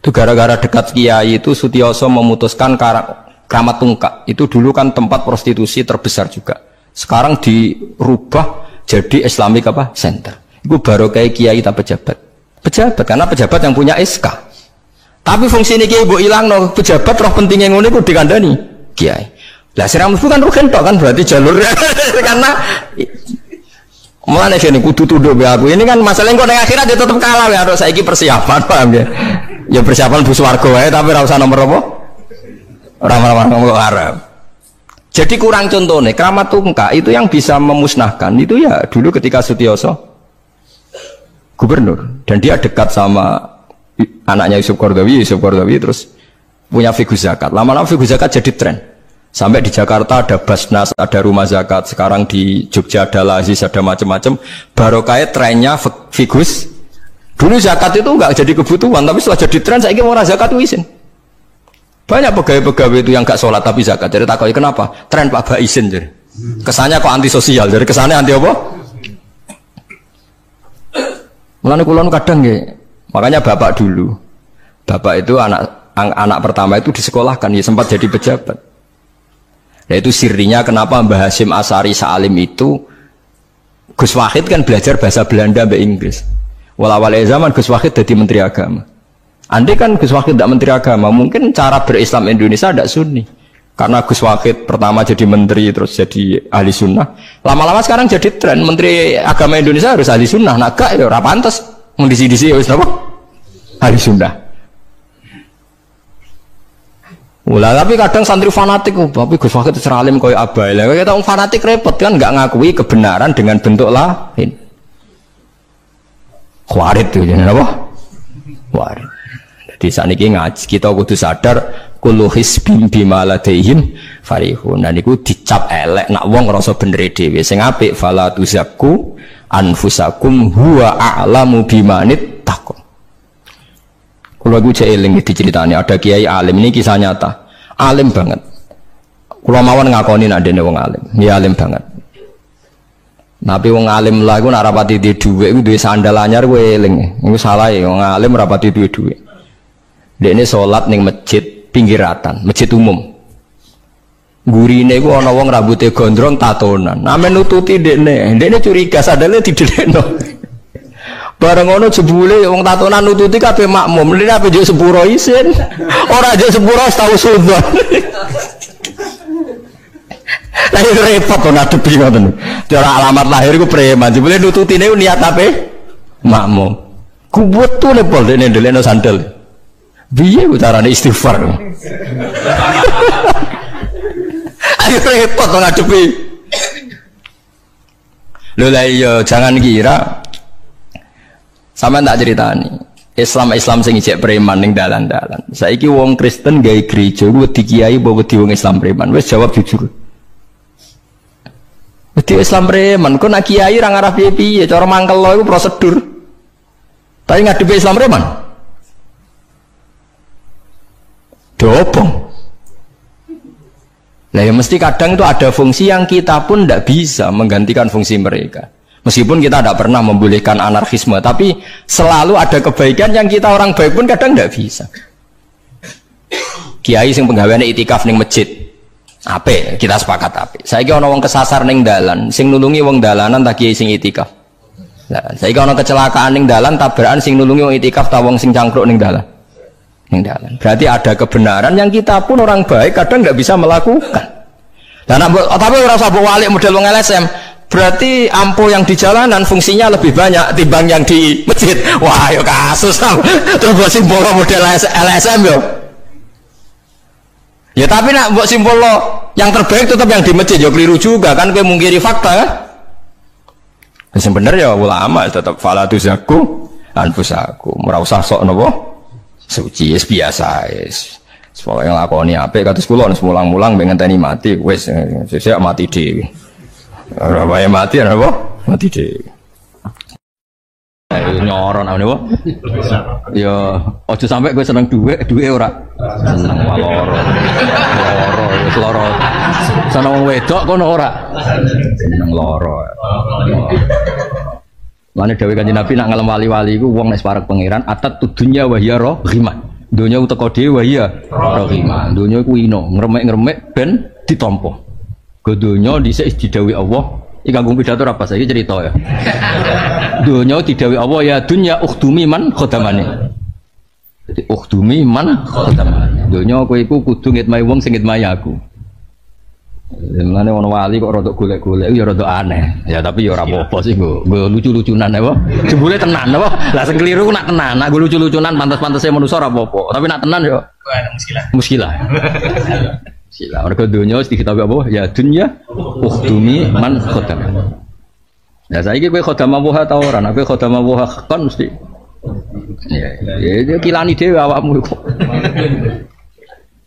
Itu gara-gara dekat kiai itu Sutioso memutuskan Kramat Tungkak. Itu dulu kan tempat prostitusi terbesar juga. Sekarang dirubah jadi Islamic apa? Center. Itu baru kayak kiai tak pejabat. Pejabat karena pejabat yang punya SK. Tapi fungsi ini kiai bu hilang no pejabat roh pentingnya ngono itu dikandani kiai. Lah siram mlebu kan rugen tok kan berarti jalurnya karena mulane kene kudu tunduk be aku. Ini kan masalah engko ning akhirat ya tetep kalah ya harus saiki persiapan paham ya. Ya persiapan bu swarga wae tapi ora usah nomor apa? Ora ngomong Arab. Jadi kurang contohnya Kramat Tungkak itu yang bisa memusnahkan itu ya dulu ketika Sutioso gubernur dan dia dekat sama anaknya Yusuf Qaradawi terus punya fiqh zakat. Lama-lama fiqh zakat jadi tren. Sampai di Jakarta ada Basnas, ada rumah zakat. Sekarang di Jogja ada Lazis, ada macam-macam. Barokah trennya figus. Dulu zakat itu enggak jadi kebutuhan, tapi setelah jadi tren, saya ingin orang zakat itu izin. Banyak pegawai-pegawai itu yang enggak sholat tapi zakat. Jadi takoi kenapa? Tren Pak Ba izin. Jadi kesannya kok antisosial. Jadi kesannya anti apa? Mulane kula kadang nggih. Makanya bapak dulu. Bapak itu anak pertama itu disekolahkan, ya sempat jadi pejabat. Yaitu sirinya kenapa Mbah Hasyim Asari Sa'alim itu Gus Wahid kan belajar bahasa Belanda sampai Inggris. Walawal zaman Gus Wahid jadi menteri agama. Andai kan Gus Wahid tidak menteri agama, mungkin cara berislam Indonesia tidak sunni. Karena Gus Wahid pertama jadi menteri terus jadi ahli sunnah. Lama-lama sekarang jadi tren menteri agama Indonesia harus ahli sunnah. Nah gak ya ora pantes mendisi-disi ya wis apa? Ahli sunnah. Ulah tapi kadang santri fanatik, tapi Gus Wahid seralim koyo abai. Lah kita orang fanatik repot kan nggak ngakui kebenaran dengan bentuk lain. Khawarit itu jadi apa? Khawarit. Jadi saat ini ngaji kita kudu sadar kullu hisbim bima ladaihim farihun. Nah niku dicap elek nak wong ngrasa bener dhewe. Sing apik fala tuzakku anfusakum huwa a'lamu bimanit taqwa. Kalau aku cek eling diceritani ada kiai alim, ini kisah nyata, alim banget. Kalau mawon ngakoni nak dene wong alim, dia alim banget. Tapi wong alim lah, aku nak rapati di duit, aku duit sandal anyar, aku eling, aku salah ya, wong alim rapati duit. Dia ini sholat neng masjid pinggiratan, masjid umum. Gurine aku ana wong rambutnya gondrong tatonan, namen nututi dia ini curiga sadale didekno. Bareng ngono jebule wong tatonan nututi kabeh makmum. Lha apa njuk sepuro isin. Ora njuk sepuro tahu sunnah. Lah repot to ngadepi ngoten. Cara alamat lahir ku preman. Jebule nututine niat ape? Makmum. Kuwet tuh lepol dene ndelekno sandal. Piye carane istighfar? Ayo repot ngadepi. Lho lah iya jangan kira sampean tak ceritani. Islam sing ijek preman ning dalan-dalan. Saiki wong Kristen gawe gereja ku wedi kiai apa wedi wong Islam preman? Wis jawab jujur. Wedi Islam preman, kok nak kiai ra ngarah piye-piye, cara mangkel lo iku prosedur. Tapi ngadepi Islam preman. Dobong. Nah ya mesti kadang itu ada fungsi yang kita pun tidak bisa menggantikan fungsi mereka. Meskipun kita tidak pernah membolehkan anarkisme, tapi selalu ada kebaikan yang kita orang baik pun kadang tidak bisa. Kiai sing penggaweane itikaf ning masjid, ape kita sepakat ape. Saiki ana wong kesasar ning dalan, sing nulungi wong dalanan tak kiai sing itikaf. Lah saiki ana kecelakaan ning dalan, tabrakan sing nulungi wong itikaf ta wong sing cangkruk ning dalan. Berarti ada kebenaran yang kita pun orang baik kadang nggak bisa melakukan. Dan tapi orang sabuk walik model wong LSM, berarti ampuh yang di jalanan fungsinya lebih banyak timbang yang di masjid. Wah, yo kasus terus buat simbol model LSM yo. Ya tapi nak buat simbol yang terbaik tetap yang di masjid. Yo keliru juga kan, kowe mungkiri fakta kan? Yang bener ya ulama tetap fala tuzaku anfusakum. Ora usah sok napa suci biasa wis. Pokoke nglakoni apik kados kula nek mulang-mulang ben ngenteni mati wis sesuk mati dhewe. Ora wae mati apa? Mati dhewe. Nyoron apa niku? Ya aja sampe kowe seneng dhuwit ora seneng loro. Loro wis loro. Seneng wong wedok kono ora. Seneng loro. Lane dawuh Kanjeng Nabi nak ngalem wali-wali iku wong nek parek pangeran atat dunya wa hiya rahimah. Donya teko dhewe wa hiya rahimah. Donya iku ino, ngremek-ngremek ben ditampa. Go donya dhisik didhawuhi Allah, iki kanggo pidato apa saiki cerita ya. Donya didhawuhi Allah ya dunya ukhdumi man khadamane. Dadi ukhdumi man khadamane. Donya kowe iku kudu ngitmai wong sing ngitmai aku. Mulane ono wali kok rada golek-golek ya rada aneh. Ya tapi ya ora apa-apa sih nggo lucu-lucunan apa. Jebule tenan apa. Lah sing keliru nak tenan, nak lucu-lucunan pantes-pantese manusa ora apa-apa. Tapi nak tenan ya muskilah. Muskilah. Mergo donya wis diketahui apa? Ya dunya ukhdumi man khodam. Ya saiki kowe khodam apa ta ora? Nek kowe khodam apa kon mesti ya kilani dhewe awakmu kok.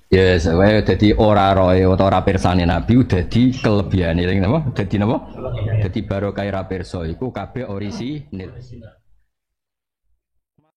Ya, saya jadi orang roy atau ora persane Nabi udah di kelebihan ini, napa? Jadi napa? Jadi barokah ra perso iku kabeh orisinil.